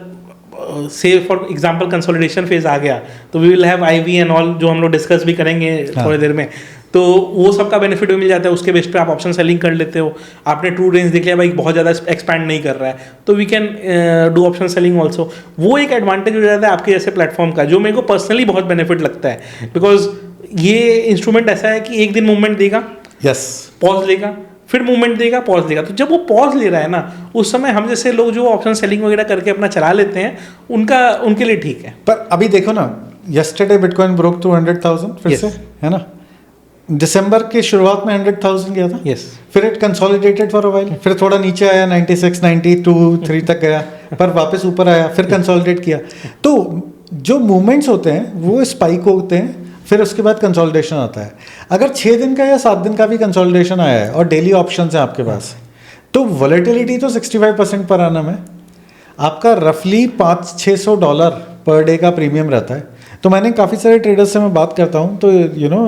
say for example consolidation phase आ गया तो we will have IV and all, जो हम लोग डिस्कस भी करेंगे थोड़ी देर में, तो वो सबका बेनिफिट भी मिल जाता है। उसके बेस पे आप ऑप्शन सेलिंग कर लेते हो। आपने ट्रू रेंज देख लिया, भाई बहुत ज़्यादा एक्सपैंड नहीं कर रहा है, तो we can do option selling also. वो एक एडवांटेज हो जाता है आपके जैसे प्लेटफॉर्म का, जो मेरे को पर्सनली बहुत बेनिफिट लगता है, बिकॉज ये इंस्ट्रूमेंट ऐसा है कि एक दिन मूवमेंट देगा, यस, पॉज लेगा, फिर मूवमेंट देगा, पॉज देगा। तो जब वो पॉज ले रहा है ना, उस समय हम जैसे लोग जो ऑप्शन सेलिंग वगैरह करके अपना चला लेते हैं, उनके लिए ठीक है। पर अभी देखो ना, यस्टरडे बिटकॉइन ब्रोक थ्रू 100,000 फिर से, है ना। दिसंबर की शुरुआत में 100,000 गया था, yes. फिर it consolidated for a while, फिर थोड़ा नीचे आया 96, 92, 3 तक गया, पर वापस ऊपर आया, फिर कंसोलिडेट किया। तो जो मूवमेंट्स होते हैं वो स्पाइक होते हैं, फिर उसके बाद कंसोलिडेशन आता है। अगर 6 दिन का या 7 दिन का भी कंसोलिडेशन आया है और डेली ऑप्शंस हैं आपके पास, तो वॉलेटिलिटी तो 65% पर annum है। आपका रफली $500-600 पर डे का प्रीमियम रहता है, तो मैंने काफ़ी सारे ट्रेडर्स से मैं बात करता हूँ, तो you know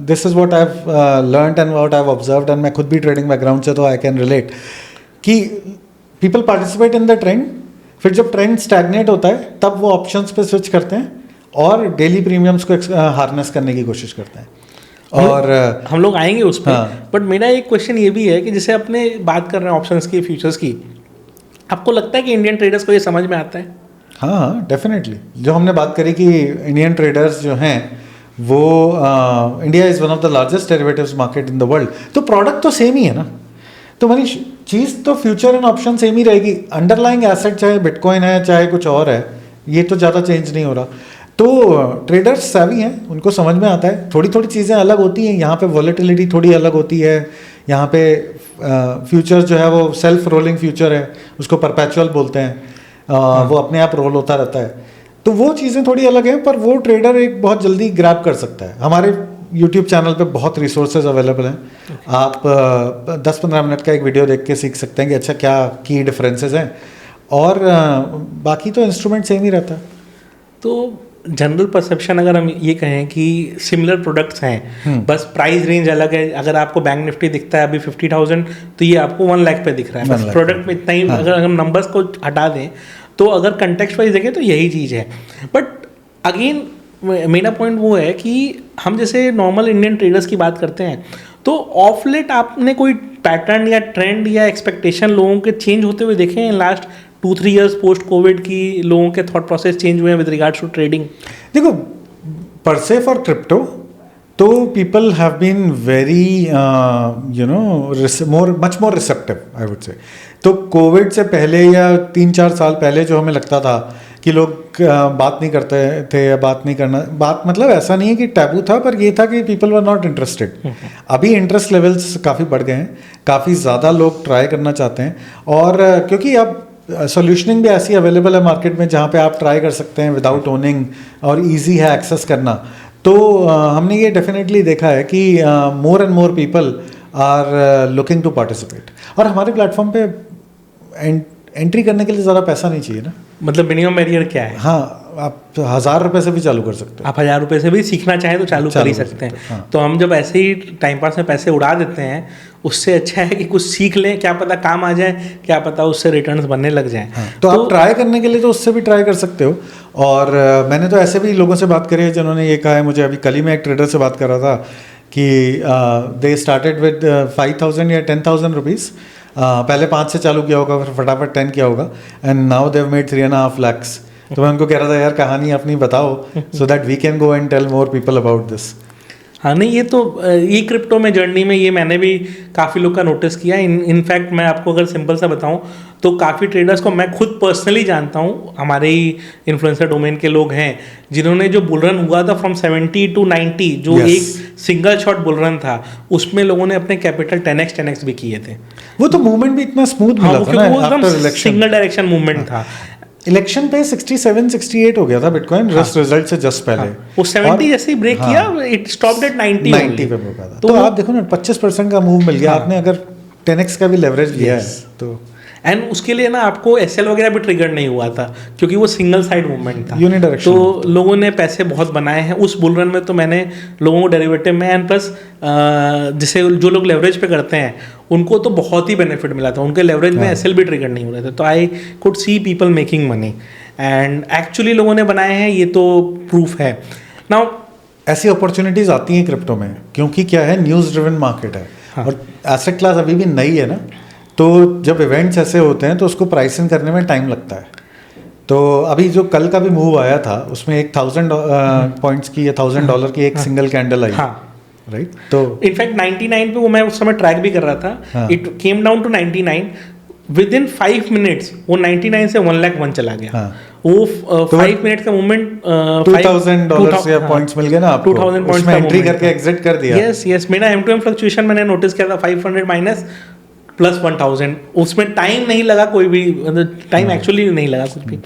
this is what I have learned and what I have observed, and मैं खुद भी ट्रेडिंग बैकग्राउंड से, तो आई कैन रिलेट कि people participate in the trend, फिर जब ट्रेंड स्टैग्नेट होता है तब वो ऑप्शंस पे स्विच करते हैं और डेली प्रीमियम्स को हार्नेस करने की कोशिश करते हैं। और हम लोग आएंगे उस पर, हाँ। बट मेरा एक क्वेश्चन ये भी है कि जैसे अपने बात कर रहे हैं ऑप्शंस की, फ्यूचर्स की, आपको लगता है कि इंडियन ट्रेडर्स को ये समझ में आता है? हाँ डेफिनेटली, जो हमने बात करी कि इंडियन ट्रेडर्स जो हैं वो India is one of the largest derivatives market in the world, तो प्रोडक्ट तो सेम ही है ना। तो मनीष, चीज़ तो फ्यूचर एंड ऑप्शन सेम ही रहेगी, अंडरलाइंग एसेट चाहे बिटकॉइन है चाहे कुछ और है, ये तो ज़्यादा चेंज नहीं हो रहा। तो ट्रेडर्स सैवी हैं, उनको समझ में आता है, थोड़ी थोड़ी चीज़ें अलग होती हैं, यहाँ पे वॉलेटिलिटी थोड़ी अलग होती है, यहाँ पे फ्यूचर जो है वो सेल्फ रोलिंग फ्यूचर है, उसको परपेचुअल बोलते हैं, वो अपने आप रोल होता रहता है, तो वो चीज़ें थोड़ी अलग हैं, पर वो ट्रेडर एक बहुत जल्दी ग्रैब कर सकता है। हमारे यूट्यूब चैनल पे बहुत रिसोर्सेज अवेलेबल हैं, आप 10-15 मिनट का एक वीडियो देख के सीख सकते हैं कि अच्छा क्या की डिफरेंसेस हैं, और बाकी तो इंस्ट्रूमेंट सेम ही रहता है। तो जनरल परसेप्शन अगर हम ये कहें कि सिमिलर प्रोडक्ट्स हैं, बस प्राइस रेंज अलग है, अगर आपको बैंक निफ्टी दिखता है अभी 50,000 तो ये आपको 1 लाख पे दिख रहा है, बस प्रोडक्ट में इतना ही। हाँ। अगर हम नंबर्स को हटा दें तो अगर कंटेक्स्ट वाइज देखें तो यही चीज़ है। बट अगेन मेरा पॉइंट वो है कि हम जैसे नॉर्मल इंडियन ट्रेडर्स की बात करते हैं, तो ऑफ लेट आपने कोई पैटर्न या ट्रेंड या एक्सपेक्टेशन लोगों के चेंज होते हुए देखे हैं लास्ट 2-3 ईयर्स पोस्ट कोविड की? लोगों के थॉट प्रोसेस चेंज हुए हैं विद रिगार्ड्स टू ट्रेडिंग? देखो, पर से फॉर क्रिप्टो तो people have been very you know much more receptive I would say. तो कोविड से पहले या 3-4 साल पहले जो हमें लगता था कि लोग बात नहीं करते थे या बात नहीं करना, बात मतलब ऐसा नहीं है कि टैबू था, पर ये था कि पीपल वर नॉट इंटरेस्टेड। अभी इंटरेस्ट लेवल्स काफ़ी बढ़ गए हैं, काफ़ी ज़्यादा लोग ट्राई करना चाहते हैं, और क्योंकि अब सॉल्यूशनिंग भी ऐसी अवेलेबल है मार्केट में जहाँ पे आप ट्राई कर सकते हैं विदाउट ओनिंग, और इजी है एक्सेस करना। तो हमने ये डेफिनेटली देखा है कि more and more people are looking to participate, और हमारे प्लेटफॉर्म पे एंट्री करने के लिए ज़्यादा पैसा नहीं चाहिए ना। मतलब मिनिमम बैरियर क्या है? हाँ, आप 1000 रुपये से भी चालू कर सकते हो, आप 1000 रुपये से भी सीखना चाहें तो चालू कर ही सकते हैं। हाँ। तो हम जब ऐसे ही टाइम पास में पैसे उड़ा देते हैं, उससे अच्छा है कि कुछ सीख लें, क्या पता काम आ जाए, क्या पता उससे रिटर्न्स बनने लग जाएं। हाँ, तो आप ट्राई करने के लिए तो उससे भी ट्राई कर सकते हो। और मैंने तो ऐसे भी लोगों से बात करी है जिन्होंने ये कहा है मुझे, अभी कल ही मैं एक ट्रेडर से बात कर रहा था कि दे स्टार्टेड विद 5,000 या 10,000 रुपीज़, पहले 5 से चालू किया होगा, फिर फटाफट 10 किया होगा, and now they've made 3.5 lakhs। तो मैं उनको कह रहा था यार कहानी अपनी बताओ, so that we can go and tell more people about this. हाँ नहीं, ये तो ये क्रिप्टो में जर्नी में ये मैंने भी काफ़ी लोग का नोटिस किया। इनफैक्ट मैं आपको अगर सिंपल सा बताऊं तो काफ़ी ट्रेडर्स को मैं खुद पर्सनली जानता हूं, हमारे ही इन्फ्लुएंसर डोमेन के लोग हैं जिन्होंने जो बुल रन हुआ था फ्रॉम 70 to 90, जो एक सिंगल शॉट बुल रन था, उसमें लोगों ने अपने कैपिटल 10x भी किए थे। वो तो मूवमेंट भी इतना स्मूथ मिला था ना, after election single direction movement था। इलेक्शन पे 67-68 हो गया था बिटकॉइन, रिजल्ट से जस्ट पहले। वो 70 जैसे ही ब्रेक किया, इट स्टॉप्ड एट 90 पे रुका था। तो आप देखो ना 25% का मूव मिल गया, आपने अगर 10x का भी लेवरेज लिया है तो। एंड उसके लिए ना आपको एसएल वगैरह भी ट्रिगर नहीं हुआ था क्योंकि वो सिंगल साइड मूवमेंट था, यूनिडायरेक्शन। तो लोगों ने पैसे बहुत बनाए हैं उस बुल रन में। तो मैंने लोगों को डेरिवेटिव में एंड प्लस जैसे जो लोग लेवरेज पे करते हैं उनको तो बहुत ही बेनिफिट मिला था, उनके लेवरेज में एसएल भी ट्रिगर नहीं हो रहे थे। तो I could see people making money and actually लोगों ने बनाए हैं, ये तो प्रूफ है। नाउ ऐसी अपॉर्चुनिटीज आती हैं क्रिप्टो में क्योंकि क्या है, न्यूज़ ड्रिवन मार्केट है। हाँ। और एसेट क्लास अभी भी नई है ना, तो जब इवेंट्स ऐसे होते हैं तो उसको प्राइसिंग करने में टाइम लगता है। तो अभी जो कल का भी मूव आया था उसमें 1,000 पॉइंट्स की या $1,000 की एक सिंगल कैंडल आई। हाँ। राइट, तो इनफैक्ट 99 पे वो मैं उस समय ट्रैक भी कर रहा था, it came down to 99, within 5 minutes वो 99 से 1,01,000 चला गया। हाँ। वो 5 मिनट का मूवमेंट $2,000 या पॉइंट्स मिल गए ना आपको, 2,000 पॉइंट्स में एंट्री करके एग्जिट कर दिया। यस, मेरा M2M फ्लक्चुएशन मैंने नोटिस किया था 500 माइनस प्लस 1,000, उसमें टाइम नहीं लगा कोई भी, मतलब टाइम एक्चुअली नहीं लगा कुछ भी।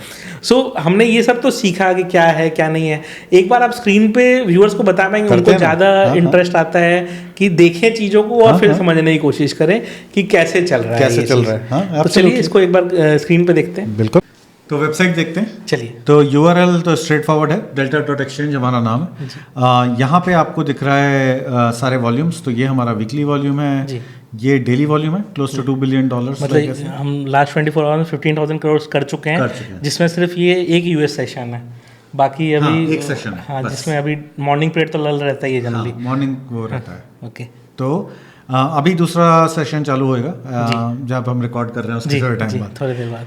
सो हमने ये सब तो सीखा कि क्या है क्या नहीं है। एक बार आप स्क्रीन पे व्यूअर्स को बता पाएंगे, उनको ज़्यादा इंटरेस्ट आता है कि देखें चीज़ों को और फिर समझने की कोशिश करें कि कैसे चल रहा है, कैसे चल रहा है। तो चलिए इसको एक बार स्क्रीन पे देखते हैं। बिल्कुल। तो वेबसाइट देखते हैं। चलिए। तो URL तो स्ट्रेट फॉरवर्ड है, delta.exchange हमारा नाम है। यहाँ पे आपको दिख रहा है सारे वॉल्यूम्स। तो ये हमारा वीकली वॉल्यूम है जी। ये डेली वॉल्यूम है, क्लोज टू $2 बिलियन। मतलब हम लास्ट 24 आवर्स में 15,000 करोड़ कर चुके हैं, जिसमें सिर्फ ये एक US सेशन है, बाकी अभी एक सेशन है। हाँ, जिसमें अभी मॉर्निंग पीरियड तो लल रहता ही है जनरली। मॉर्निंग वो रहता है। ओके। तो अभी दूसरा सेशन चालू होएगा जब हम रिकॉर्ड कर रहे हैं उसके थोड़े टाइम बाद, थोड़ी देर बाद।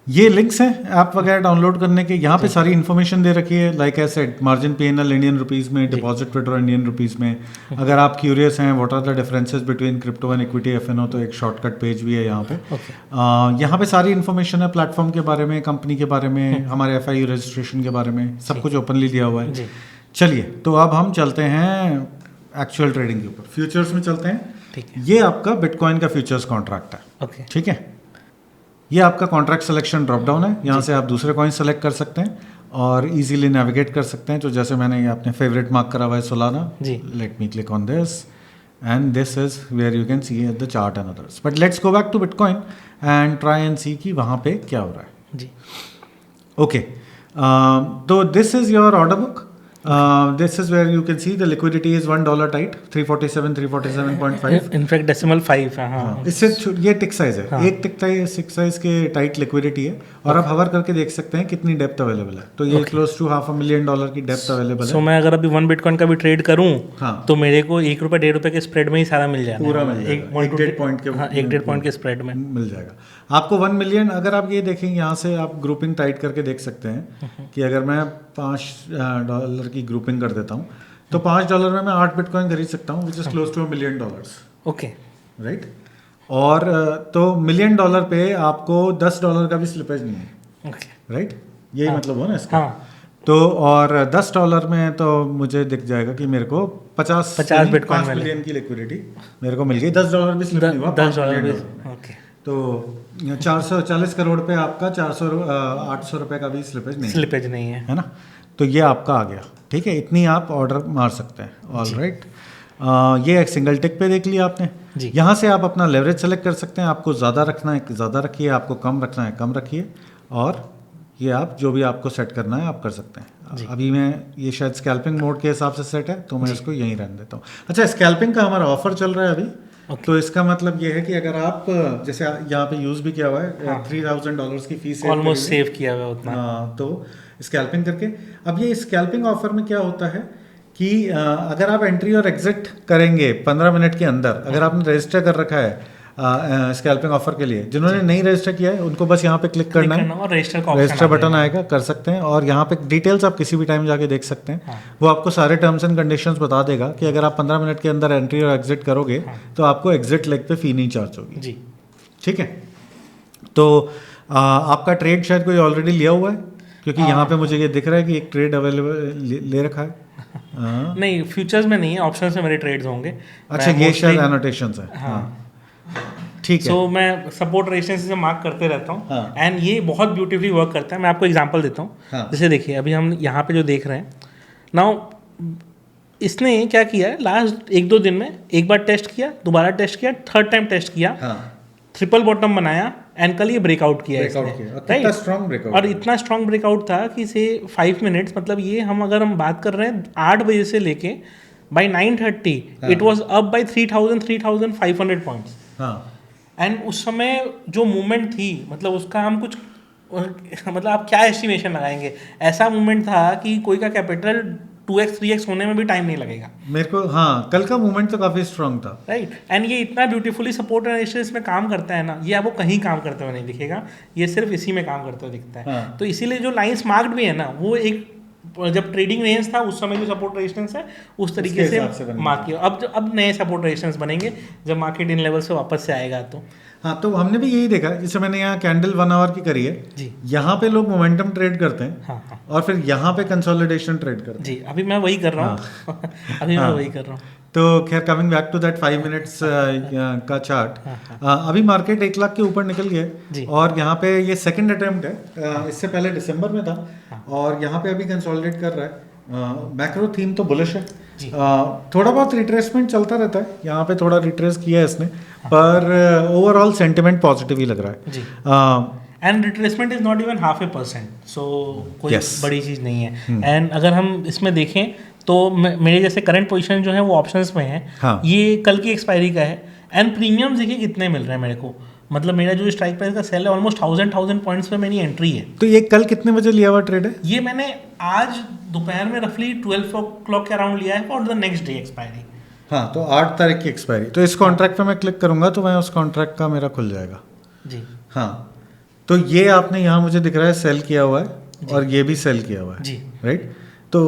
ये लिंक्स हैं ऐप वगैरह डाउनलोड करने के। यहाँ पे सारी इन्फॉर्मेशन दे रखी है, like asset margin P&L Indian rupees में, डिपॉजिट विड्रॉ इंडियन रुपीज़ में। अगर आप क्यूरियस हैं what are the differences between crypto and equity FNO, तो एक शॉर्टकट पेज भी है यहाँ पे। यहाँ पे सारी इन्फॉर्मेशन है प्लेटफॉर्म के बारे में, कंपनी के बारे में, हमारे FIU रजिस्ट्रेशन के बारे में, सब कुछ ओपनली दिया हुआ है। चलिए, तो अब हम चलते हैं एक्चुअल ट्रेडिंग के ऊपर। फ्यूचर्स में चलते हैं। ये आपका बिटकॉइन का फ्यूचर्स कॉन्ट्रैक्ट है। ठीक है, ये आपका कॉन्ट्रैक्ट सिलेक्शन ड्रॉप डाउन है। यहाँ से आप दूसरे कॉइन सेलेक्ट कर सकते हैं और इजीली नेविगेट कर सकते हैं। तो जैसे मैंने ये अपने फेवरेट मार्क करा हुआ है Solana, let me click on this and this is where you can see the chart and others. But let's go back to bitcoin and try and see कि वहाँ पे क्या हो रहा है। जी ओके, तो this is your order book. This is where you can see the liquidity is $1 tight, 347, 347.5. In fact decimal 5 है। हाँ, इससे ये टिक साइज है। हाँ। एक टिक साइज के टाइट लिक्विडिटी है और आप हवर करके देख सकते हैं कितनी डेप्थ अवेलेबल है। तो ये क्लोज टू $500,000 की डेप्थ अवेलेबल है। सो मैं अगर अभी 1 बिटकॉइन का भी ट्रेड करूं, तो मेरे को ₹1 ₹1.5 के स्प्रेड में ही सारा मिल जाएगा, पूरा मिल जाएगा। 1.5 पॉइंट के स्प्रेड में मिल जाएगा आपको 1 मिलियन। अगर आप ये देखेंगे यहाँ से आप ग्रुपिंग टाइट करके देख सकते हैं कि अगर मैं $5 की ग्रुपिंग कर देता हूँ तो $5 में मैं 8 बिटकॉइन खरीद सकता हूँ, which is close to $1 million. Okay, right. और तो $1 मिलियन पे आपको $10 का भी स्लिपेज नहीं है। राइट, यही मतलब हो ना इसका। तो और $10 में तो मुझे दिख जाएगा कि मेरे को 50 बिटकॉइन मिलियन की लिक्विडिटी मेरे को मिल गई। $10 भी स्लिप नहीं हुआ, $10। ओके, तो 440 करोड़ पे आपका 800 रुपए का भी स्लिपेज नहीं है ना। तो ये आपका आ गया। ठीक है, इतनी आप ऑर्डर मार सकते हैं। ऑल राइट, ये एक सिंगल टिक पे देख लिया आपने। यहाँ से आप अपना लेवरेज सेलेक्ट कर सकते हैं। आपको ज़्यादा रखना है ज़्यादा रखिए, आपको कम रखना है कम रखिए, और ये आप जो भी आपको सेट करना है आप कर सकते हैं। अभी मैं ये शायद स्कैल्पिंग मोड के हिसाब से सेट है, तो मैं इसको यहीं रहने देता हूँ। अच्छा, स्कैल्पिंग का हमारा ऑफर चल रहा है अभी। तो इसका मतलब ये है कि अगर आप जैसे यहाँ पे यूज भी किया हुआ है, $3,000 की फीस ऑलमोस्ट सेव किया हुआ उतना। तो स्कैल्पिंग करके अब ये स्कैल्पिंग ऑफर में क्या होता है कि अगर आप एंट्री और एग्जिट करेंगे 15 मिनट के अंदर, अगर आपने रजिस्टर कर रखा है स्कैल्पिंग ऑफर के लिए, जिन्होंने नहीं रजिस्टर किया है उनको बस यहाँ पे क्लिक करना है और रजिस्टर बटन आएगा, कर सकते हैं। और यहाँ पे डिटेल्स आप किसी भी टाइम जाके देख सकते हैं। वो आपको सारे टर्म्स एंड कंडीशंस बता देगा कि अगर आप 15 मिनट के अंदर एंट्री और एग्जिट करोगे तो आपको एग्जिट लेग पे फी नहीं चार्ज होगी जी। ठीक है, तो आपका ट्रेड शायद कोई ऑलरेडी लिया हुआ है, क्योंकि यहाँ पे मुझे ये दिख रहा है कि एक ट्रेड अवेलेबल ले रखा है। नहीं, फ्यूचर्स में नहीं है, ऑप्शंस में मेरे ट्रेड्स होंगे। अच्छा, ये शायद एनोटेशंस है। हाँ, ठीक है। सो मैं सपोर्ट रेजिस्टेंस से मार्क करते रहता हूँ एंड ये बहुत ब्यूटीफुली वर्क करता है। मैं आपको एग्जांपल देता हूँ। जैसे देखिए, अभी हम यहाँ पे जो देख रहे हैं नाउ, इसने क्या किया है, लास्ट 1-2 दिन में एक बार टेस्ट किया, दोबारा टेस्ट किया, थर्ड टाइम टेस्ट किया, ट्रिपल बॉटम बनाया एंड कल ये ब्रेकआउट किया इसने। और इतना स्ट्रॉन्ग ब्रेकआउट था कि से 5 मिनट्स, मतलब ये हम बात कर रहे हैं 8 बजे से लेके by 9:30 it was up by 3,500 points. And उस समय जो मूवमेंट थी, मतलब उसका हम कुछ मतलब आप क्या एस्टिमेशन लगाएंगे। ऐसा मूवमेंट था कि कोई का कैपिटल 2x 3x होने में भी टाइम नहीं लगेगा मेरे को। हाँ, कल का मूवमेंट तो काफी स्ट्रांग था। राइट, एंड ये इतना ब्यूटीफुली सपोर्ट एंड रेजिस्टेंस में काम करता है ना, ये आपको कहीं काम करते हुए नहीं दिखेगा, ये सिर्फ इसी में काम करते हुए दिखता है। तो इसीलिए जो लाइंस मार्क्ड भी है ना, वो एक जब ट्रेडिंग रेंज था उस समय जो सपोर्ट रेजिस्टेंस है उस तरीके से मार्क किया। अब नए सपोर्ट रेजिस्टेंस बनेंगे जब मार्केट इन लेवल से वापस से आएगा। तो हाँ, तो हमने भी यही देखा, जैसे मैंने यहाँ कैंडल 1 आवर की करी है जी। यहाँ पे लोग मोमेंटम ट्रेड करते हैं। हाँ। और फिर यहाँ पे कंसोलिडेशन ट्रेड करते हैं जी। अभी मैं वही कर रहा हूँ। अभी मैं वही कर रहा हूँ। तो खैर, coming back to that 5 minutes का चार्ट, अभी मार्केट 1 लाख के ऊपर निकल गया और यहाँ पे ये सेकंड अटेम्प्ट है। इससे पहले दिसंबर में था और यहाँ पे अभी कंसोलिडेट कर रहा है। मैक्रो थीम तो बुलिश है। थोड़ा बहुत रिट्रेसमेंट चलता रहता है, यहाँ पे थोड़ा रिट्रेस किया है इसने, पर ओवरऑल सेंटिमेंट पॉजिटिव ही लग रहा है। And retracement is not even 0.5%, सो कोई Yes. बड़ी चीज़ नहीं है। एंड अगर हम इसमें देखें तो मेरे जैसे करंट पोजीशन जो है वो ऑप्शंस में है। हाँ। ये कल की एक्सपायरी का है एंड प्रीमियम देखिए कितने मिल रहे हैं मेरे को, मतलब मेरा जो स्ट्राइक प्राइस का सेल है ऑलमोस्ट 1000 पॉइंट्स पे मेरी एंट्री है। तो ये कल कितने बजे लिया हुआ ट्रेड है? ये मैंने आज दोपहर में रफली 12 o'clock के अराउंड लिया है for the next day expiry. हाँ, तो 8 तारीख की एक्सपायरी। तो इस कॉन्ट्रैक्ट पे मैं क्लिक करूंगा तो मैं उस कॉन्ट्रैक्ट का मेरा खुल जाएगा। जी हाँ, तो ये आपने यहाँ मुझे दिख रहा है सेल किया हुआ है और ये भी सेल किया हुआ है जी। राइट। तो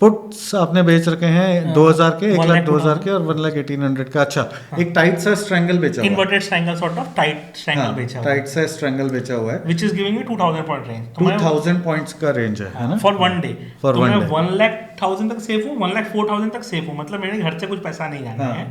पुट्स आपने बेच रखे हैं 2000 के, 1,02,000 के और 1,18,100 का। अच्छा, एक टाइट सा स्ट्रैंगल बेचा हुआ है, inverted strangle sort of tight strangle बेचा हुआ है, टाइट सा स्ट्रैंगल बेचा हुआ है, which is giving me 2000 point range. 2000 points का रेंज है ना, फॉर वन डे। For तो one मैं day. 1,00,000 तक सेफ हूँ, 1,04,000 तक सेफ हूँ, मतलब मेरे घर से कुछ पैसा नहीं जाना हाँ। है।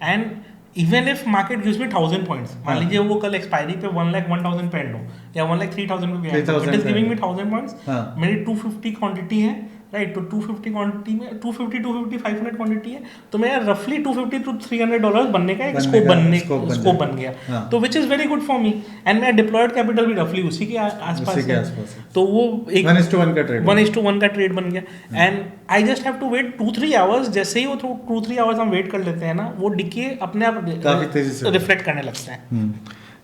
And even if market gives me 1000 points, मान लीजिए वो कल एक्सपायरी पे 1,01,000 पे एंड हो या 1,03,000 पे भी एंड हो, it is giving me 1000 points. हाँ। मेरी 250 क्वांटिटी है राइट, तो 250 क्वांटिटी में 250 500 क्वांटिटी है, तो मेरा रफली $250 to $300 बनने का एक स्कोप बन गया। हाँ। तो which is very good for me and मेरा डिप्लॉयड कैपिटल भी रफली उसी के आसपास उसी के है। आसपास है। तो वो एक 1:1 का ट्रेड 1:1 का ट्रेड बन गया। And I just have to wait 2-3 hours. जैसे ही वो 2-3 आवर्स हम वेट कर लेते हैं ना, वो डिके अपने आप काफी तेजी से रिफ्लेक्ट करने लगते हैं।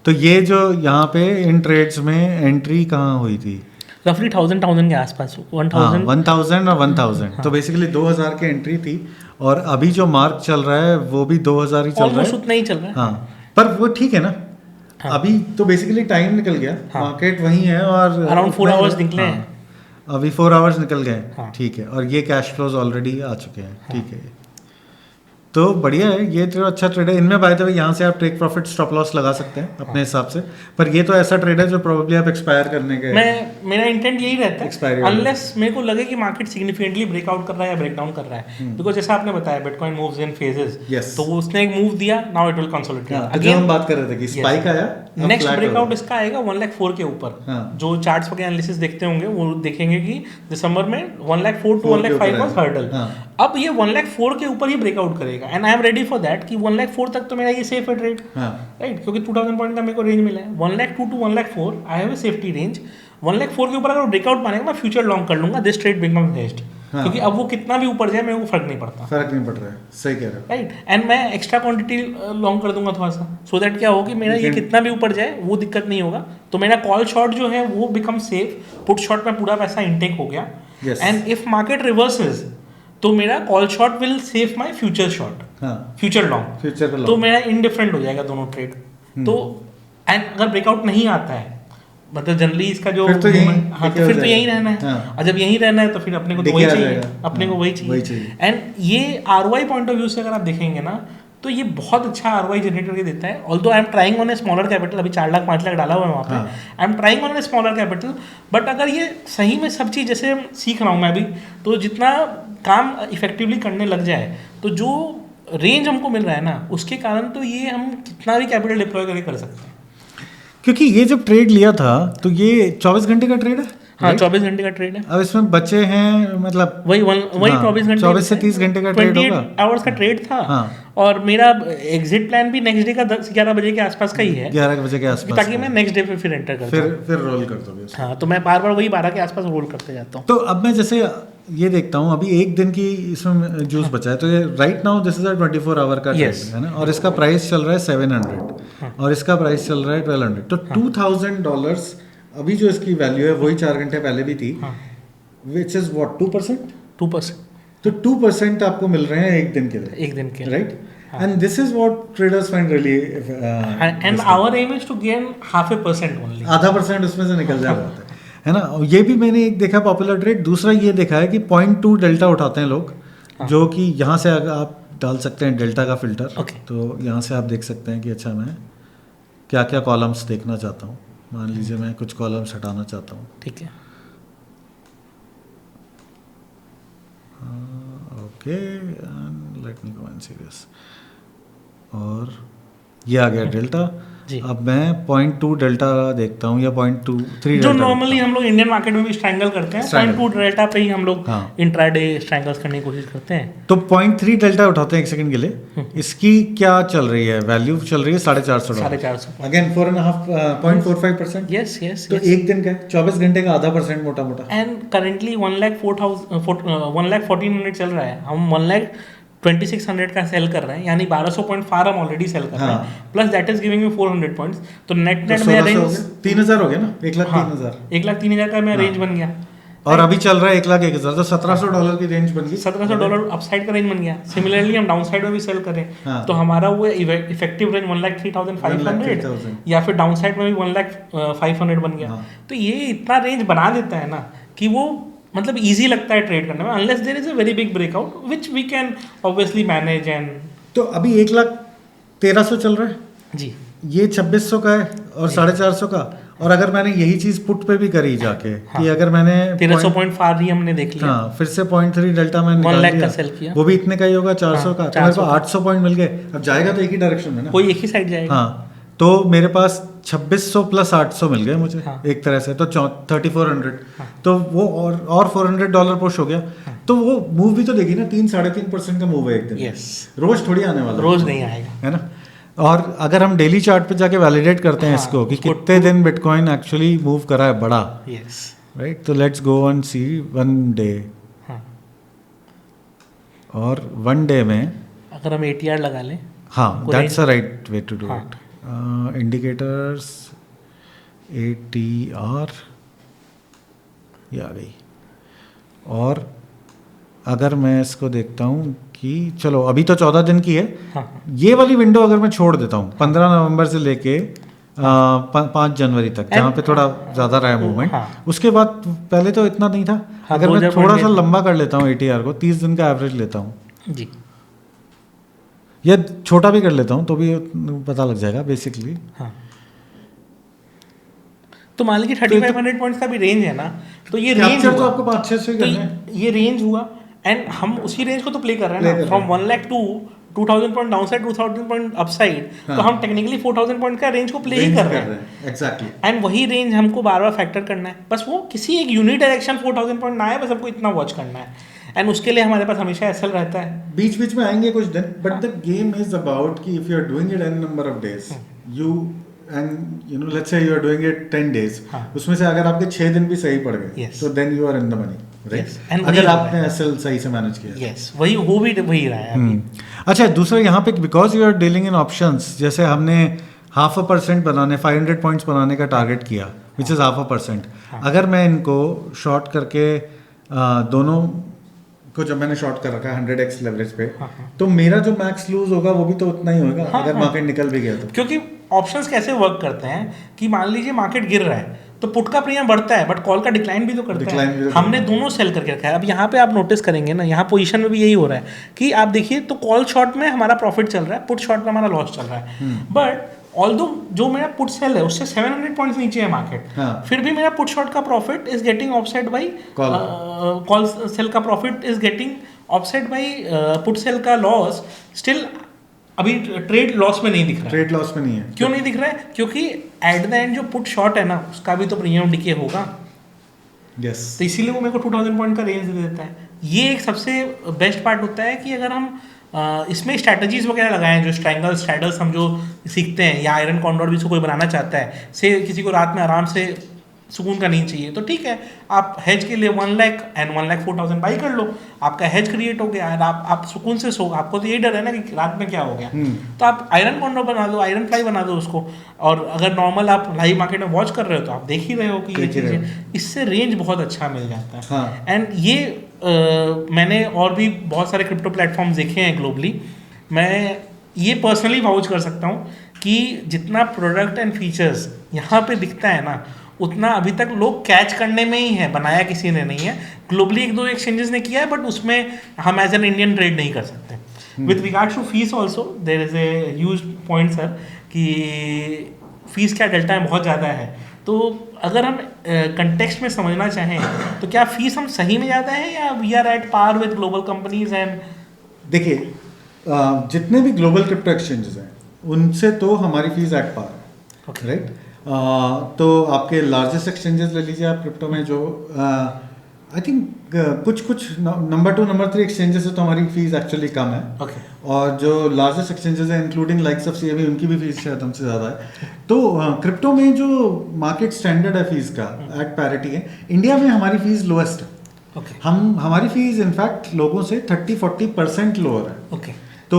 तो ये जो यहाँ पे इन ट्रेड्स में एंट्री कहाँ हुई थी? रफली 1000 के आसपास 1000 1000 और 1000। तो बेसिकली 2000 की एंट्री थी और अभी जो मार्क चल रहा है वो भी 2000 ही चल रहा ऑलमोस्ट है। उतना ही चल रहा है। हाँ, पर वो ठीक है ना। हाँ। अभी तो बेसिकली टाइम निकल गया, हाँ। मार्केट वही है और अराउंड 4 आवर्स निकले हाँ, हैं। अभी 4 आवर्स निकल गए। हाँ। ठीक है, और ये कैश फ्लोज ऑलरेडी आ चुके हैं। ठीक है, तो बढ़िया है, ये तो अच्छा ट्रेड है। इनमें बाय द वे यहाँ से आप टेक प्रॉफिट स्टॉप लॉस लगा सकते हैं अपने हिसाब से, पर ये तो ऐसा ट्रेड है जो प्रोबेबली आप एक्सपायर करने के मेरा इंटेंट यही रहता Expiry है अनलेस मेरे को लगे कि मार्केट सिग्निफिकेंटली ब्रेकआउट कर रहा है या ब्रेक डाउन कर रहा है। बिकॉज जैसा आपने बताया bitcoin moves in phases, Yes. तो वो उसने एक मूव दिया, नाउ इट विल कंसोलिडेट हाँ, तो जो हम बात कर रहे थे कि स्पाइक आया, अब नेक्स्ट flat ब्रेकआउट हो इसका आएगा 1,04,000 के ऊपर। हाँ। जो चार्ट्स वगैरह एनालिसिस देखते होंगे वो देखेंगे कि दिसंबर में 1,04,000 to 1,05,000 वाज हर्डल। हाँ। अब ये 1,04,000 के ऊपर ही ब्रेकआउट करेगा and I am ready for that कि 1,04,000 तक तो मेरा ये सेफ है ट्रेड, हाँ। राइट, क्योंकि 2000 पॉइंट का मेरे को रेंज मिला है। 1,02,000 to 1,04,000 I have a safety range. 1,04,000 के ऊपर अगर ब्रेकआउट मानेगा मैं फ्यूचर लॉन्ग कर लूंगा, दिस ट्रेड बिकम हेज्ड। हाँ। क्योंकि अब वो कितना भी ऊपर जाए मेरे को फर्क नहीं पड़ता, फर्क नहीं पड़ रहा है। सही कह रहे हो। राइट। एंड मैं एक्स्ट्रा क्वांटिटी लॉन्ग कर दूंगा थोड़ा सा, सो दैट क्या हो कि मेरा ये कितना भी ऊपर जाए वो दिक्कत नहीं होगा। तो मेरा कॉल शॉट जो है वो बिकम सेफ, पुट शॉट में पूरा पैसा इनटेक हो गया। Yes. And if market reverses तो मेरा call shot will save my future shot, हाँ, फ्यूचर लॉन्ग। फ्यूचर पे तो मेरा इनडिफरेंट हो जाएगा दोनों ट्रेड। तो एंड अगर ब्रेकआउट नहीं आता है, मतलब जनरली इसका जो फिर तो यहीं हाँ, टिके तो हो फिर तो जाएगा। यहीं रहना है। हाँ। और जब यहीं रहना है तो फिर अपने को तो टिके वही आ चाहिए, जाएगा। अपने को हाँ, वही वही चाहिए। चाहिए। एंड ये आरओआई पॉइंट ऑफ व्यू से अगर आप देखेंगे ना, तो ये बहुत अच्छा आरओआई जनरेट करके देता है। Although I am trying on a smaller capital, अभी 4 लाख 5 लाख डाला हुआ है वहाँ पे, I am trying on a smaller capital. But अगर ये सही में सब चीज़ जैसे सीख रहा हूँ मैं अभी, तो जितना काम इफेक्टिवली करने लग जाए, तो जो रेंज हमको मिल रहा है ना, उसके कारण तो ये हम कितना भी कैपिटल डिप्लॉय करके कर सकते हैं। क्योंकि ये जब ट्रेड लिया था तो ये 24 घंटे का ट्रेड है। हाँ, 24 घंटे का ट्रेड है। अब इसमें बचे हैं मतलब वही हाँ, 24 घंटे, 24 से 30 घंटे का ट्रेड 28 होगा। आवर्स का ट्रेड था। हाँ। और मेरा एग्जिट प्लान भी नेक्स्ट डे का 11 बजे के आसपास का ही है, 11 बजे के आसपास, ताकि मैं नेक्स्ट डे पे फिर एंटर कर फिर रोल कर दोगे उसको। हाँ, तो मैं बार बार वही 12 के आसपास रोल करते जाता हूँ। तो अब मैं जैसे ये देखता हूँ अभी एक दिन की इसमें जूस बचा है, तो ये right now this is a 24 hour का ट्रेड है ना, और इसका प्राइस चल रहा है 700 और इसका प्राइस चल रहा है 1200, तो $2000 अभी जो इसकी वैल्यू है वही 4 घंटे पहले भी थी, विच इज व्हाट 2%। 2%, तो 2% आपको मिल रहे हैं एक दिन के लिए, एक दिन के, right? And this is what traders find really and our aim is to gain 0.5% only. 0.5% उसमें से निकल जाता है ना। ये भी मैंने एक देखा पॉपुलर ट्रेड। दूसरा ये देखा है कि 0.2 डेल्टा उठाते हैं लोग, जो कि यहाँ से आप डाल सकते हैं डेल्टा का फिल्टर। तो यहाँ से आप देख सकते हैं कि अच्छा मैं क्या क्या कॉलम्स देखना चाहता हूँ। मान लीजिए मैं कुछ कॉलम्स हटाना चाहता हूँ, ठीक है, okay, let me go and see this. और ये आ गया डेल्टा। जी। अब मैं 0.2 डेल्टा देखता हूँ या 0.23 जो डेल्टा नॉर्मली हम लोग इंडियन मार्केट में भी स्ट्रैंगल करते हैं, Strangle। 0.2 डेल्टा पे ही हम लोग हाँ। इंट्राडे स्ट्रैंगल्स करने की कोशिश करते हैं। तो 0.3 डेल्टा उठाते हैं एक सेकंड के लिए, इसकी क्या चल रही है वैल्यू? चल रही है $450। 450। Again 4.5% yes yes. तो एक दिन का 24 घंटे का आधा % मोटा मोटा। एंड करेंटली 1,1400 चल रहा है, हम 1,2600 का सेल कर रहे हैं, यानी 1200 पॉइंट फार हम ऑलरेडी सेल कर रहे हाँ। हैं, plus that is giving me 400 points. तो नेट तो नेट में 1600 हो रेंज गया, 3000 हो गया ना, 1,03,000। 1,03,000 का मेरा रेंज बन गया, और अभी चल रहा है 1,01,000, तो $1,700 की रेंज बन गई। $1,700 अपसाइड का रेंज बन गया। सिमिलरली हम डाउन साइड में भी सेल करें हाँ। तो हमारा वो इफेक्टिव रेंज 1,03,500 1,03,500 या फिर डाउन साइड में भी 1,05,000 बन गया। हाँ। तो ये इतना रेंज बना देता है ना कि वो मतलब इजी लगता है ट्रेड करने में, unless there is a very big breakout which we can obviously manage. And तो अभी 1,13,000 चल रहा है जी, ये 2600 का है और 450 का। और अगर मैंने यही चीज पुट पे भी करी जाके कि अगर मैंने 1300 पॉइंट फार ही हमने देख लिया, हाँ फिर से 0.3 डेल्टा मैंने 1 निकाल लाख का लिया, सेल किया, वो भी इतने का ही होगा 400 का, तो मेरे को 400 800 पॉइंट मिल गए। अब जाएगा तो एक ही डायरेक्शन में ना, कोई एक ही साइड जाएगा। हाँ तो मेरे पास 2600 प्लस 800 मिल गए मुझे हाँ। एक तरह से, तो 3400। तो वो और $400 पुश हो गया। तो वो मूव भी तो देखी ना, 3-3.5% का मूव है एक दिन। यस, रोज थोड़ी आने वाला रोज नहीं आएगा। है ना। और अगर हम डेली चार्ट पे जाके वैलिडेट करते हैं हाँ, इसको कि उसको कितने दिन बिटकॉइन एक्चुअली मूव करा है बड़ा, यस, राइट। तो let's go and see 1 day. हाँ। और 1 डे में अगर हम ATR लगा लें, हाँ हमको that's a range- right way to do हाँ। इट। इंडिकेटर्स ATR ये आ गई। और अगर मैं इसको देखता हूँ कि चलो अभी तो 14 दिन की है, हाँ, ये वाली विंडो अगर मैं छोड़ देता हूँ 15 नवंबर से लेके 5 जनवरी तक, जहाँ पे थोड़ा ज़्यादा रहा है मूवमेंट, हाँ। उसके बाद पहले तो इतना नहीं था। हाँ, अगर मैं 2000 थोड़ा सा पॉइंट लंबा कर लेता हूँ ATR को, 30 दिन का एवरेज लेता हूँ जी, या छोटा भी कर लेता हूँ तो भी पता लग जाएगा बेसिकली। हाँ। तो मान लीजिए 3500 पॉइंट्स का भी रेंज है ना, तो ये रेंज कैप्चर तो हुआ, आपको 5-6 से ही तो करना है। ये रेंज हुआ एंड हम उसी रेंज को तो प्ले कर रहे Play हैं कर ना, फ्रॉम रहे हैं। 1 lakh to 2000 point down side, 2000 point up side, तो हम टेक्निकली 4000 पॉइंट का रेंज को प्ले ही कर रहे हैं। एग्जैक्टली। एंड वही रेंज हमको बार बार फैक्टर करना है, बस वो किसी एक यूनिट डायरेक्शन 4000 पॉइंट ना आए, बस हमको इतना वॉच करना है। एंड उसके लिए हमारे पास हमेशा SL रहता है। बीच बीच में आएंगे कुछ दिन, but the game is about कि if you are doing it n number of days, you and you know let's say you are doing it 10 days, हाँ। उसमें से अगर आपके 6 दिन भी सही पड़ गए Yes. तो then you are in the money, Yes. Right. And अगर वही आपने SL सही से मैनेज किया। यस, वही हो भी वही रहा है अभी। अच्छा, दूसरा यहाँ पे because you are dealing in options, जैसे हमने 0.5% बनाने 500 पॉइंट्स बनाने का टारगेट किया विच इज़ 0.5%। अगर मैं इनको शॉर्ट करके दोनों को, जब मैंने शॉर्ट कर रखा है 100x लेवरेज पे, तो मेरा जो मैक्स लूज होगा वो भी तो उतना ही होगा अगर मार्केट निकल भी गया तो। क्योंकि ऑप्शंस कैसे वर्क करते हैं कि मान लीजिए मार्केट गिर रहा है तो पुट का प्रीमियम बढ़ता है, बट कॉल का डिक्लाइन भी तो करता Decline भी है। तो हमने दोनों सेल करके रखा है। अब यहाँ पे आप नोटिस करेंगे ना, यहाँ पोजीशन में भी यही हो रहा है कि आप देखिए तो कॉल शॉर्ट में हमारा प्रॉफिट चल रहा है, पुट शॉर्ट में हमारा लॉस चल रहा है। बट ऑल्दो जो मेरा पुट सेल है उससे 700 पॉइंट्स नीचे है मार्केट, हाँ। फिर भी मेरा पुट शॉर्ट का profit is getting offset by call sell का profit is getting offset by put sell का लॉस। स्टिल अभी ट्रेड लॉस में नहीं दिख रहा है। ट्रेड लॉस में नहीं है। क्यों नहीं दिख रहा है? क्योंकि एट द एंड जो पुट शॉर्ट है ना, उसका भी तो प्रीमियम डिके होगा। यस। तो इसीलिए वो मेरे को 2000 पॉइंट का रेंज दे देता है। ये एक सबसे बेस्ट पार्ट होता है कि अगर हम इसमें स्ट्रैटेजीज वगैरह लगाएं, जो स्ट्रैंगल्स स्ट्रैडल्स हम जो सीखते हैं, या आयरन कॉन्डोर भी कोई बनाना चाहता है, से किसी को रात में आराम से सुकून का नींद चाहिए, तो ठीक है, आप हेज के लिए 1 लाख एंड 1,04,000 बाई कर लो, आपका हेज क्रिएट हो गया, आप सुकून से सो। आपको तो यही डर है ना कि रात में क्या हो गया, तो आप आयरन कॉन्डो बना दो, आयरन फ्लाई बना दो उसको। और अगर नॉर्मल आप लाइव मार्केट में वॉच कर रहे हो तो आप देख ही रहे हो कि ये चीज़ें, इससे रेंज बहुत अच्छा मिल जाता है। हाँ। एंड ये मैंने और भी बहुत सारे क्रिप्टो प्लेटफॉर्म्स देखे हैं ग्लोबली। मैं ये पर्सनली वाउच कर सकता हूँ कि जितना प्रोडक्ट एंड फीचर्स यहाँ पे दिखता है ना, उतना अभी तक लोग कैच करने में ही है, बनाया किसी ने नहीं है। ग्लोबली 1-2 एक्सचेंजेस ने किया है, बट उसमें हम एज एन इंडियन ट्रेड नहीं कर सकते। With regards to fees also there is a huge point sir, कि फीस क्या डेल्टा है बहुत ज़्यादा है। तो अगर हम कंटेक्स्ट में समझना चाहें तो क्या फीस हम सही में ज़्यादा है, या we are at par with global companies? And देखिए जितने भी ग्लोबल क्रिप्टो एक्सचेंजेस हैं उनसे तो हमारी फीस एट पार है, राइट। तो आपके लार्जेस्ट एक्सचेंजेस ले लीजिए आप क्रिप्टो में, जो आई थिंक कुछ नंबर 2 नंबर 3 एक्सचेंजेस है तो हमारी फीस एक्चुअली कम है। ओके। और जो लार्जेस्ट एक्सचेंजेस हैं इंक्लूडिंग लाइक्स ऑफ सीएबी, उनकी भी फीस शायद हमसे ज़्यादा है। तो क्रिप्टो में जो मार्केट स्टैंडर्ड है फीस का एट पैरिटी है, इंडिया में हमारी फीस लोएस्ट है। ओके। हमारी फीस इनफैक्ट लोगों से 30-40% लोअर है। ओके। तो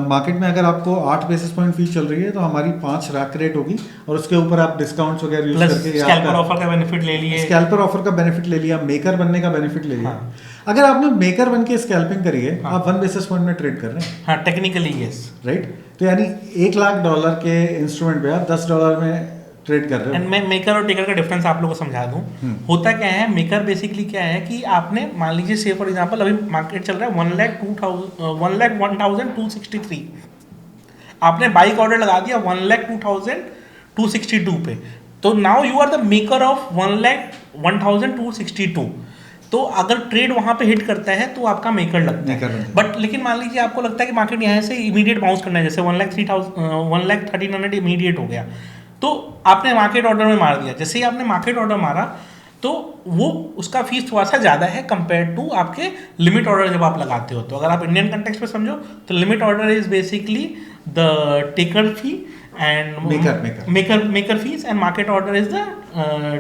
मार्केट में अगर आपको 8 बेसिस पॉइंट फीस चल रही है तो हमारी 5 रैक रेट होगी, और उसके ऊपर आप डिस्काउंट्स वगैरह यूज प्लस करके स्कैल्पर ऑफर का बेनिफिट ले लिए, स्कैल्पर ऑफर का बेनिफिट ले लिया, मेकर बनने का बेनिफिट ले लिया। हाँ। अगर आपने मेकर बन के स्कैल्पिंग करी है, हाँ। आप 1 बेसिस पॉइंट में ट्रेड कर रहे हैं। हाँ, टेक्निकली यस। राइट। तो यानी $1,00,000 के इंस्ट्रूमेंट पे आप $10 में ट्रेड कर रहे एंड हो। मैं मेकर और टेकर का डिफरेंस आप लोगों को समझा दूं। होता क्या है, मेकर बेसिकली क्या है कि आपने मान लीजिए से फॉर एग्जांपल अभी मार्केट चल रहा है 1,01,263, आपने बाइक ऑर्डर लगा दिया 1,02,262 पे, तो now you are the maker of 1,01,262। तो अगर ट्रेड वहां पे हिट करता है तो आपका मेकर लगता है। बट लेकिन मान लीजिए आपको लगता है कि मार्केट यहाँ से इमीडिएट बाउंस करना है, जैसे 1,13,900 इमीडिएट हो गया, तो आपने मार्केट ऑर्डर में मार दिया। जैसे ही आपने मार्केट ऑर्डर मारा तो वो उसका फीस थोड़ा सा ज़्यादा है कंपेयर टू आपके लिमिट ऑर्डर जब आप लगाते हो। तो अगर आप इंडियन कंटेक्स्ट में समझो तो limit order is basically the taker fee and maker fees, and market order is the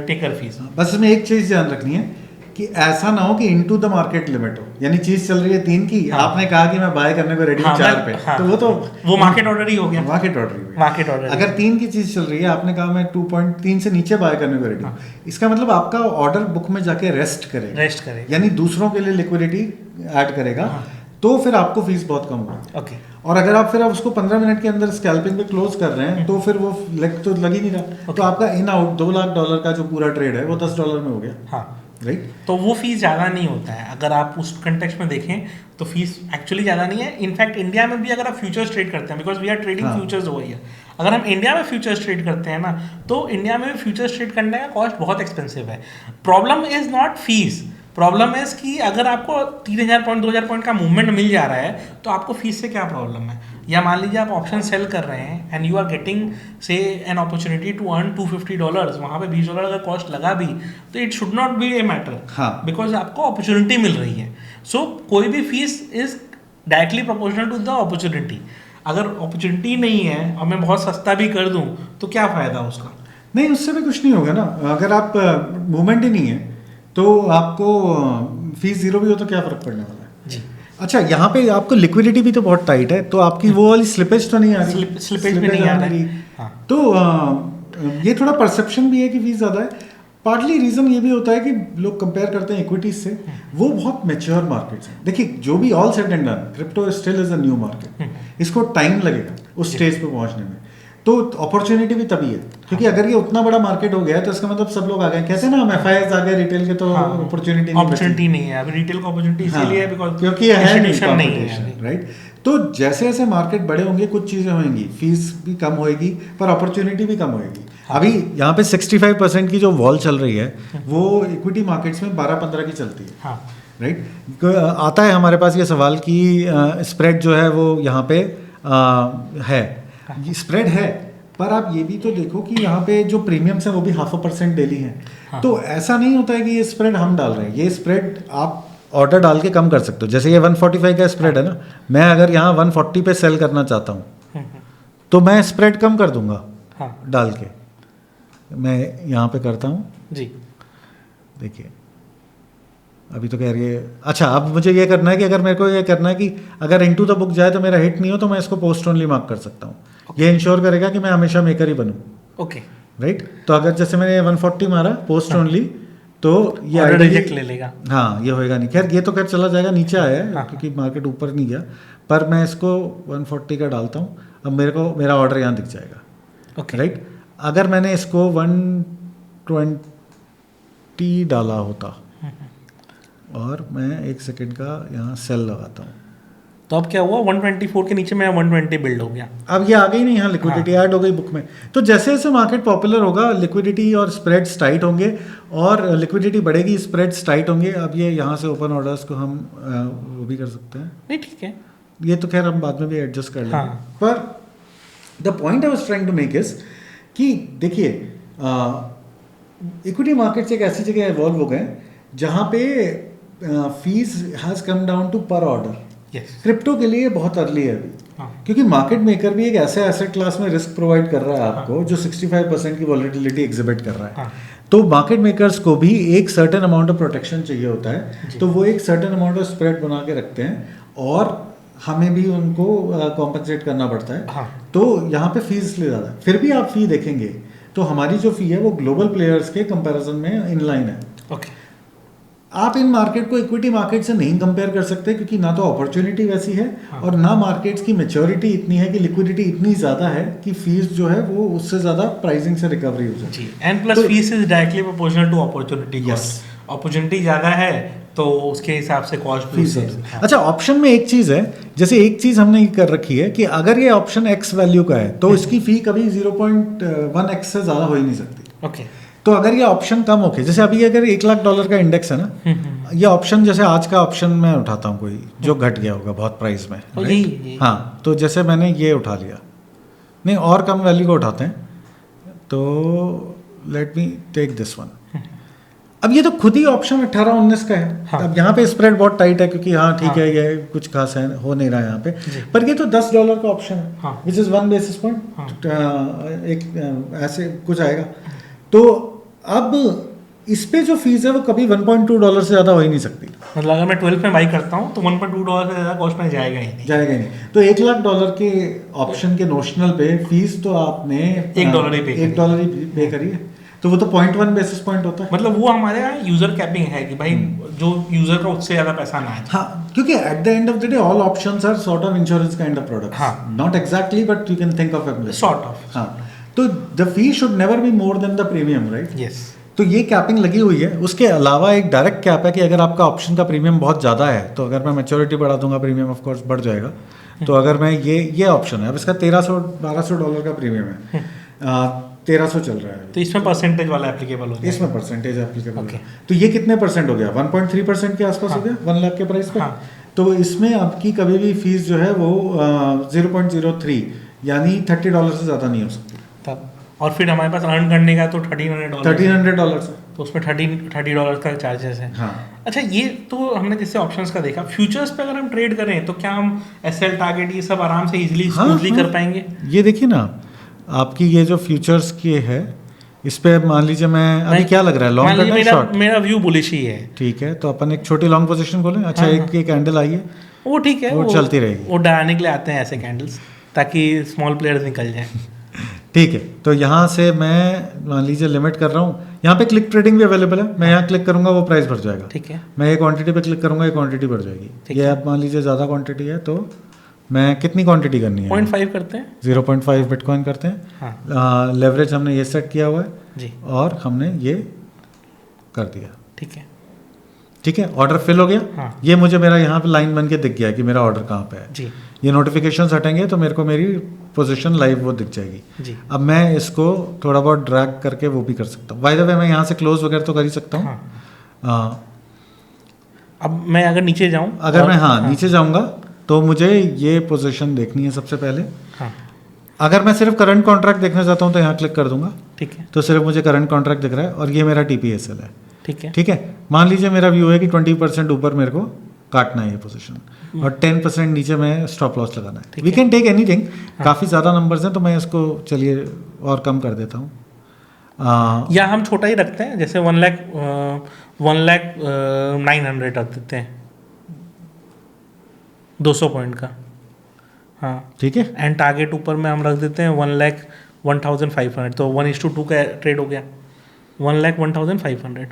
taker fees. बस इसमें एक चीज ध्यान रखनी है कि ऐसा ना हो कि इनटू द मार्केट लिमिट हो, यानी चीज चल रही है 3 की, हाँ। आपने कहा कि मैं बाय करने को रेडी हूं 4 पे, हाँ। तो वो मार्केट ऑर्डर ही हो गया। मार्केट ऑर्डर अगर 3 की चीज चल रही है, आपने कहा मैं 2.3 से नीचे बाय करने को रेडी हूं, इसका मतलब आपका ऑर्डर बुक में जाके रेस्ट करेगा, यानी दूसरों के लिए लिक्विडिटी ऐड करेगा। तो फिर आपको फीस बहुत कम होगी। ओके। और अगर आप फिर उसको 15 मिनट के अंदर स्कैल्पिंग पे क्लोज कर रहे हैं तो फिर वो लेग तो लग ही नहीं रहा। तो आपका इन आउट $2,00,000 का जो पूरा ट्रेड है वो $10 में हो गया। हाँ। राइट। तो वो फीस ज़्यादा नहीं होता है अगर आप उस कंटेक्स्ट में देखें तो फीस एक्चुअली ज़्यादा नहीं है। इनफैक्ट इंडिया में भी अगर आप फ्यूचर्स ट्रेड करते हैं, because we are trading futures over here, अगर हम इंडिया में फ्यूचर्स ट्रेड करते हैं ना तो इंडिया में भी फ्यूचर्स ट्रेड करने का कॉस्ट बहुत एक्सपेंसिव है। Problem is not fees, problem is कि अगर आपको 3,000 पॉइंट 2,000 पॉइंट का मूवमेंट मिल जा रहा है तो आपको फीस से क्या प्रॉब्लम है। या मान लीजिए आप ऑप्शन सेल कर रहे हैं and you are getting say an opportunity to earn $250, वहाँ पे $20 अगर कॉस्ट लगा भी तो it should not be a matter, because आपको अपॉर्चुनिटी मिल रही है। सो कोई भी fees is directly proportional to the opportunity. अगर अपॉर्चुनिटी नहीं है और मैं बहुत सस्ता भी कर दूँ तो क्या फ़ायदा उसका। नहीं, उससे भी कुछ नहीं होगा ना। अगर आप मूवमेंट ही नहीं है तो आपको फीस जीरो भी हो तो क्या फर्क पड़ने वाला है जी। अच्छा, यहाँ पे आपको लिक्विडिटी भी तो बहुत टाइट है, तो आपकी वो वाली स्लिपेज तो नहीं आ रही, स्लिपेज भी नहीं आ रही। हाँ। तो ये थोड़ा परसेप्शन भी है कि फीस ज़्यादा है। पार्टली रीज़न ये भी होता है कि लोग कंपेयर करते हैं इक्विटीज से, वो बहुत मैच्योर मार्केट्स हैं। देखिए, जो भी all said and done, crypto still is a new market, इसको टाइम लगेगा उस स्टेज पे पहुंचने में। तो अपॉर्चुनिटी भी तभी है, क्योंकि अगर ये उतना बड़ा मार्केट हो गया है तो इसका मतलब सब लोग आ गए। कहते हैं ना, हम एफआईआईज आ गए रिटेल के, तो अपॉर्चुनिटी नहीं है अभी रिटेल को। अपॉर्चुनिटी इसीलिए है बिकॉज़ क्योंकि है नहीं है, राइट। तो जैसे जैसे मार्केट बड़े होंगे कुछ चीज़ें होंगी, फीस भी कम होएगी पर अपॉर्चुनिटी भी कम होएगी। अभी यहाँ पे 65% की जो वॉल चल रही है वो इक्विटी मार्केट्स में 12-15 की चलती है, राइट। आता है हमारे पास ये सवाल कि स्प्रेड जो है वो यहाँ पे है, स्प्रेड है, पर आप ये भी तो देखो कि यहाँ पे जो प्रीमियम्स हैं वो भी 0.5% डेली हैं। तो ऐसा नहीं होता है कि ये स्प्रेड हम डाल रहे हैं, ये स्प्रेड आप ऑर्डर डाल के कम कर सकते हो। जैसे ये 145 का स्प्रेड है ना, मैं अगर यहाँ 140 पे सेल करना चाहता हूँ तो मैं स्प्रेड कम कर दूंगा डाल के। मैं यहाँ पे करता हूँ जी, देखिए अभी तो कह रही है। अच्छा, अब मुझे ये करना है कि अगर मेरे को ये करना है कि अगर इनटू द बुक जाए तो मेरा हिट नहीं हो, तो मैं इसको पोस्ट ओनली मार्क कर सकता हूँ। ये इंश्योर करेगा कि मैं हमेशा मेकर ही बनूँ। Okay, right. तो अगर जैसे मैंने 140 मारा पोस्ट ओनली, तो ये रिजेक्ट ले लेगा। हाँ, ये होएगा नहीं। खैर, ये तो खैर चला जाएगा, नीचे आया है क्योंकि मार्केट ऊपर नहीं गया। पर मैं इसको 140 का डालता हूँ, अब मेरे को मेरा ऑर्डर यहाँ दिख जाएगा। Okay, right. अगर मैंने इसको 120 डाला होता और मैं 1 सेकेंड का यहाँ सेल लगाता हूँ, तो अब क्या हुआ, 124 के नीचे मेरा 120 बिल्ड हो गया। अब ये आ गई नहीं, यहाँ लिक्विडिटी ऐड हो गई बुक में। तो जैसे जैसे मार्केट पॉपुलर होगा, लिक्विडिटी और स्प्रेड्स टाइट होंगे, और लिक्विडिटी बढ़ेगी, स्प्रेड्स टाइट होंगे। अब ये यहाँ से ओपन ऑर्डर्स को हम वो भी कर सकते हैं। नहीं, ठीक है, ये तो खैर हम बाद में भी एडजस्ट कर लेंगे। पर the point I was trying to make is कि देखिए इक्विटी मार्केट्स एक ऐसी जगह इवॉल्व हो गए जहाँ पे fees has come down to per order. Yes. Crypto के लिए बहुत अर्ली है अभी, हाँ। क्योंकि मार्केट मेकर भी एक ऐसे एसेट क्लास में रिस्क प्रोवाइड कर रहा है आपको जो 65% की वॉलेटिलिटी एग्जिबिट कर रहा है। हाँ। तो मार्केट मेकर्स को भी एक सर्टेन अमाउंट ऑफ प्रोटेक्शन चाहिए होता है, तो वो एक सर्टेन अमाउंट ऑफ स्प्रेड बना के रखते हैं और हमें भी उनको कॉम्पनसेट करना पड़ता है। हाँ। तो यहाँ पे फीस इसलिए ज़्यादा है। फिर भी आप फी देखेंगे तो हमारी जो फी है वो ग्लोबल प्लेयर्स के कंपैरिजन में इन लाइन है। ओके। आप इन मार्केट को इक्विटी मार्केट से नहीं कंपेयर कर सकते, क्योंकि ना तो अपॉर्चुनिटी वैसी है और ना मार्केट्स की मैच्योरिटी इतनी है कि लिक्विडिटी इतनी ज़्यादा है कि फीस जो है वो उससे ज़्यादा प्राइसिंग से रिकवरी हो जाए। जी, and plus fees is directly proportional to opportunity. Yes. Opportunity ज़्यादा है तो उसके हिसाब से कॉस्ट भी फीस अच्छा, ऑप्शन में एक चीज़ है, जैसे एक चीज़ हमने ये कर रखी है कि अगर ये ऑप्शन एक्स वैल्यू का है तो इसकी फ़ी कभी 0.1x से ज़्यादा हो ही नहीं सकती। ओके। तो अगर ये ऑप्शन कम होके, जैसे अभी अगर $1 लाख का इंडेक्स है ना, ये ऑप्शन जैसे आज का ऑप्शन मैं उठाता हूँ कोई जो घट गया होगा बहुत प्राइस में, यही। हाँ, तो जैसे मैंने ये उठा लिया, नहीं और कम वैल्यू को उठाते हैं, तो let me take this one. अब ये तो खुद ही ऑप्शन 18-19 का है। हाँ। अब यहाँ पे स्प्रेड बहुत टाइट है क्योंकि हाँ ठीक है, ये कुछ खास है हो नहीं रहा है यहाँ पे, पर ये तो $10 का ऑप्शन है, हाँ। विच इज़ 1 बेसिस पॉइंट, एक ऐसे कुछ आएगा। तो अब इस पे जो फीस है वो कभी $1.2 से ज़्यादा हो ही नहीं सकती। मतलब अगर मैं 12 में बाई करता हूँ तो $1.2 से ज़्यादा कॉस्ट में जाएगा ही नहीं। जाएगा ही नहीं। तो $1 लाख के ऑप्शन के नोशनल पे फीस तो आपने $1 ही पे करी है, तो वो तो 0.1 बेसिस पॉइंट होता है। मतलब वो हमारे यहाँ यूजर कैपिंग है कि भाई जो यूजर का उससे ज़्यादा पैसा ना आए। हाँ, क्योंकि at the end of the day all options are sort of insurance kind of products, हाँ। Not exactly but you can think of it sort of. हाँ, तो the fee should never be more than the premium, right? Yes. तो ये capping लगी हुई है। उसके अलावा एक डायरेक्ट कैप है कि अगर आपका ऑप्शन का प्रीमियम बहुत ज़्यादा है तो अगर मैं मैच्योरिटी बढ़ा दूंगा प्रीमियम ऑफ कोर्स बढ़ जाएगा। तो अगर मैं ये ऑप्शन है, अब इसका $1300-1200 का प्रीमियम है, 1300 चल रहा है, तो इसमें परसेंटेज वाला एप्लीकेबल हो गया। इसमें परसेंटेज एप्लीकेबल Okay. है। तो ये कितने परसेंट हो गया? 1.3% के आसपास हो गया 1 लाख के प्राइस पे। हाँ। तो इसमें आपकी कभी भी फीस जो है वो 0.03 यानी $30 से ज़्यादा नहीं हो सकती। तब और फिर हमारे पास अर्न करने का तो $1300 $1300 है। तो उसमें $30 का चार्जेस है। हाँ। अच्छा, ये तो हमने जैसे ऑप्शंस का देखा। फ्यूचर्स पे अगर हम ट्रेड करें तो क्या हम एसएल टारगेट ये सब आराम से इजीली स्मूथली कर पाएंगे? ये देखिए ना, आपकी ये जो फ्यूचर्स की है इस पे मान लीजिए मैं अभी क्या लग रहा है, लॉन्ग करना है शॉर्ट? मेरा व्यू बुलिश ही है। ठीक है, तो अपन एक छोटी लॉन्ग पोजीशन खोलें। अच्छा, एक ये कैंडल आई है, वो ठीक है, वो चलती रहेगी। वो डायने के लिए आते हैं ऐसे कैंडल्स ताकि स्मॉल प्लेयर्स निकल जाएं। ठीक है, तो यहाँ से मैं मान लीजिए लिमिट कर रहा हूँ। यहाँ पे क्लिक ट्रेडिंग भी अवेलेबल है, मैं यहाँ क्लिक करूँगा वो प्राइस बढ़ जाएगा। ठीक है। मैं ये क्वांटिटी पे क्लिक करूँगा, ये क्वांटिटी बढ़ जाएगी। ये आप मान लीजिए ज़्यादा क्वांटिटी है तो मैं कितनी क्वांटिटी करनी है? 0.5 करते हैं, 0.5 बिटकॉइन करते हैं। हाँ। लेवरेज हमने ये सेट किया हुआ है जी, और हमने ये कर दिया। ठीक है। ठीक है, ऑर्डर फिल हो गया। हाँ। ये मुझे मेरा यहाँ पे लाइन बन के दिख गया कि मेरा ऑर्डर कहाँ पे है। जी ये नोटिफिकेशंस हटेंगे तो मेरे को मेरी पोजीशन लाइव वो दिख जाएगी। जी। अब मैं इसको थोड़ा बहुत ड्रैग करके वो भी कर सकता हूँ। बाय द वे मैं यहाँ से क्लोज वगैरह तो कर ही सकता हूँ। हाँ। अब मैं अगर नीचे जाऊँ, अगर मैं नीचे जाऊँगा तो मुझे ये पोजीशन देखनी है सबसे पहले। हाँ। अगर मैं सिर्फ करंट कॉन्ट्रैक्ट देखना चाहता हूँ तो यहाँ क्लिक कर दूंगा। ठीक है। तो सिर्फ मुझे करंट कॉन्ट्रैक्ट दिख रहा है और ये मेरा TPSL है। ठीक है। ठीक है, मान लीजिए मेरा व्यू है कि 20% ऊपर मेरे को काटना है ये पोजीशन और 10% नीचे में स्टॉप लॉस लगाना है। We can take anything. काफ़ी ज़्यादा नंबर्स हैं तो मैं इसको चलिए और कम कर देता हूँ। या हम छोटा ही रखते हैं, जैसे 1,09,00,000 रख देते हैं 200 पॉइंट का। हाँ ठीक है, एंड टारगेट ऊपर में हम रख देते हैं 1,01,500। तो 1:2 का ट्रेड हो गया, 1,01,500।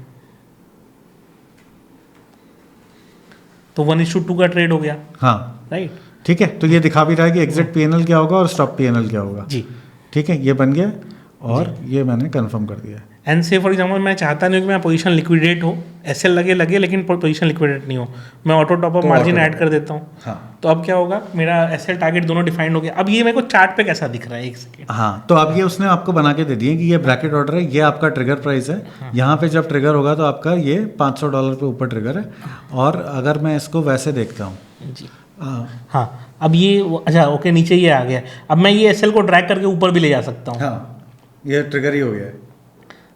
तो 1:2 का ट्रेड हो गया। हाँ राइट। ठीक है, तो ये दिखा भी रहा है कि एग्जिट PNL क्या होगा और स्टॉप PNL क्या होगा। जी। ठीक है, ये बन गया और ये मैंने कंफर्म कर दिया। एंड से फॉर एग्जाम्पल मैं चाहता नहीं हूँ कि मेरा पोजीशन लिक्विडेट हो, एसएल लगे लेकिन पोजीशन लिक्विडेट नहीं हो, मैं auto top up margin add कर देता हूँ। हाँ। तो अब क्या होगा, मेरा एसएल टारगेट दोनों डिफाइंड हो गया। अब ये मेरे को चार्ट पे कैसा दिख रहा है, एक सेकेंड। हाँ, तो अब ये उसने आपको बना के दे दिए कि ये ब्रैकेट ऑर्डर है, ये आपका ट्रिगर प्राइस है। यहाँ पे जब ट्रिगर होगा तो आपका ये $500 पे ऊपर ट्रिगर है। और अगर मैं इसको वैसे देखता हूँ जी, हाँ, अब ये अच्छा ओके, नीचे ये आ गया। अब मैं ये एसएल को ड्रैग करके ऊपर भी ले जा सकता हूँ। हाँ, ये ट्रिगर ही हो गया है।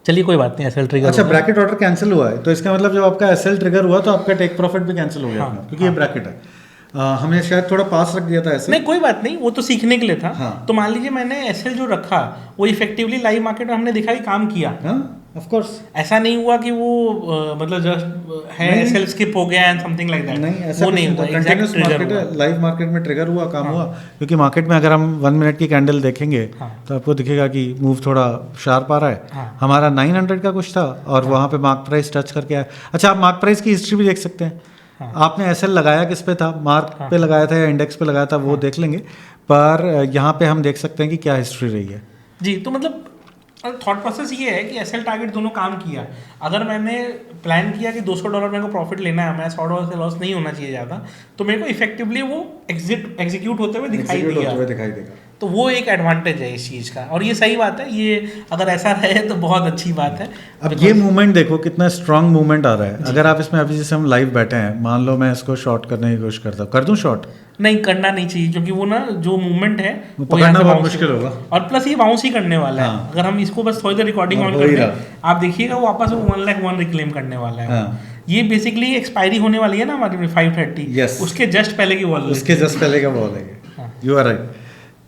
चलिए कोई बात नहीं, एसएल ट्रिगर अच्छा, ब्रैकेट ऑर्डर कैंसिल हुआ है तो इसका मतलब जब आपका एसएल ट्रिगर हुआ तो आपका टेक प्रॉफिट भी कैंसिल हो गया हाँ, अपना, क्योंकि ये ब्रैकेट है। हमने शायद थोड़ा पास रख दिया था ऐसे। नहीं कोई बात नहीं, वो तो सीखने के लिए था। हाँ। तो मान लीजिए मैंने एसएल जो रखा वो इफेक्टिवली लाइव मार्केट में हमने देखा कि काम किया। हाँ ऑफ कोर्स। ऐसा नहीं हुआ कि वो मतलब जस्ट है नहीं, एसएल स्किप हो गया एंड समथिंग लाइक दैट। नहीं ऐसा वो नहीं हुआ, हुआ, कंटिन्यूस एग्जैक्ट मार्केट ट्रिगर है, लाइव मार्केट में ट्रिगर हुआ, काम हाँ। हुआ। क्योंकि मार्केट में अगर हम 1 मिनट की कैंडल देखेंगे हाँ। तो आपको दिखेगा कि मूव थोड़ा शार्प आ रहा है। हाँ। हमारा 900 का कुछ था और वहाँ पे मार्क प्राइस टच करके आया। अच्छा, आप मार्क प्राइस की हिस्ट्री भी देख सकते हैं। हाँ। आपने एसएल लगाया किस पे था, मार्क हाँ। पे लगाया था या इंडेक्स पे लगाया था, वो देख लेंगे। पर यहाँ पे हम देख सकते हैं कि क्या हिस्ट्री रही है। जी। तो मतलब थॉट प्रोसेस ये है कि एसएल टारगेट दोनों काम किया। अगर मैंने प्लान किया कि $200 मेरे को प्रॉफिट लेना है, मैं $100 से लॉस नहीं होना चाहिए ज़्यादा, तो मेरे को इफेक्टिवली वो एग्जीक्यूट होते हुए दिखाई Execute दिया। होते हुए दिखाई देगा। तो वो एक एडवांटेज है इस चीज़ का, और ये सही बात है। ये अगर ऐसा रहे तो बहुत अच्छी बात है। अब ये मूवमेंट देखो कितना स्ट्रांग मूवमेंट आ रहा है। अगर आप इसमें अभी जैसे हम लाइव बैठे हैं, मान लो मैं इसको शॉर्ट करने की कोशिश करता हूँ, कर दूं शॉर्ट? नहीं करना नहीं चाहिए, क्योंकि वो ना जो मूवमेंट है वो वो यहाँ पकड़ना से बहुत bounce मुश्किल होगा। और प्लस ये बाउंस ही करने वाला है। हाँ। अगर हम इसको बस थोड़ी देर रिकॉर्डिंग हाँ, ऑन हो कर ही दें, रहा। आप देखिएगा वो वापस 1,01,000 रिक्लेम करने वाला है। हाँ। ये बेसिकली एक्सपायरी होने वाली है ना हमारी 530। Yes। उसके जस्ट पहले की वॉल, उसके जस्ट पहले का बॉल है। हाँ। You are right.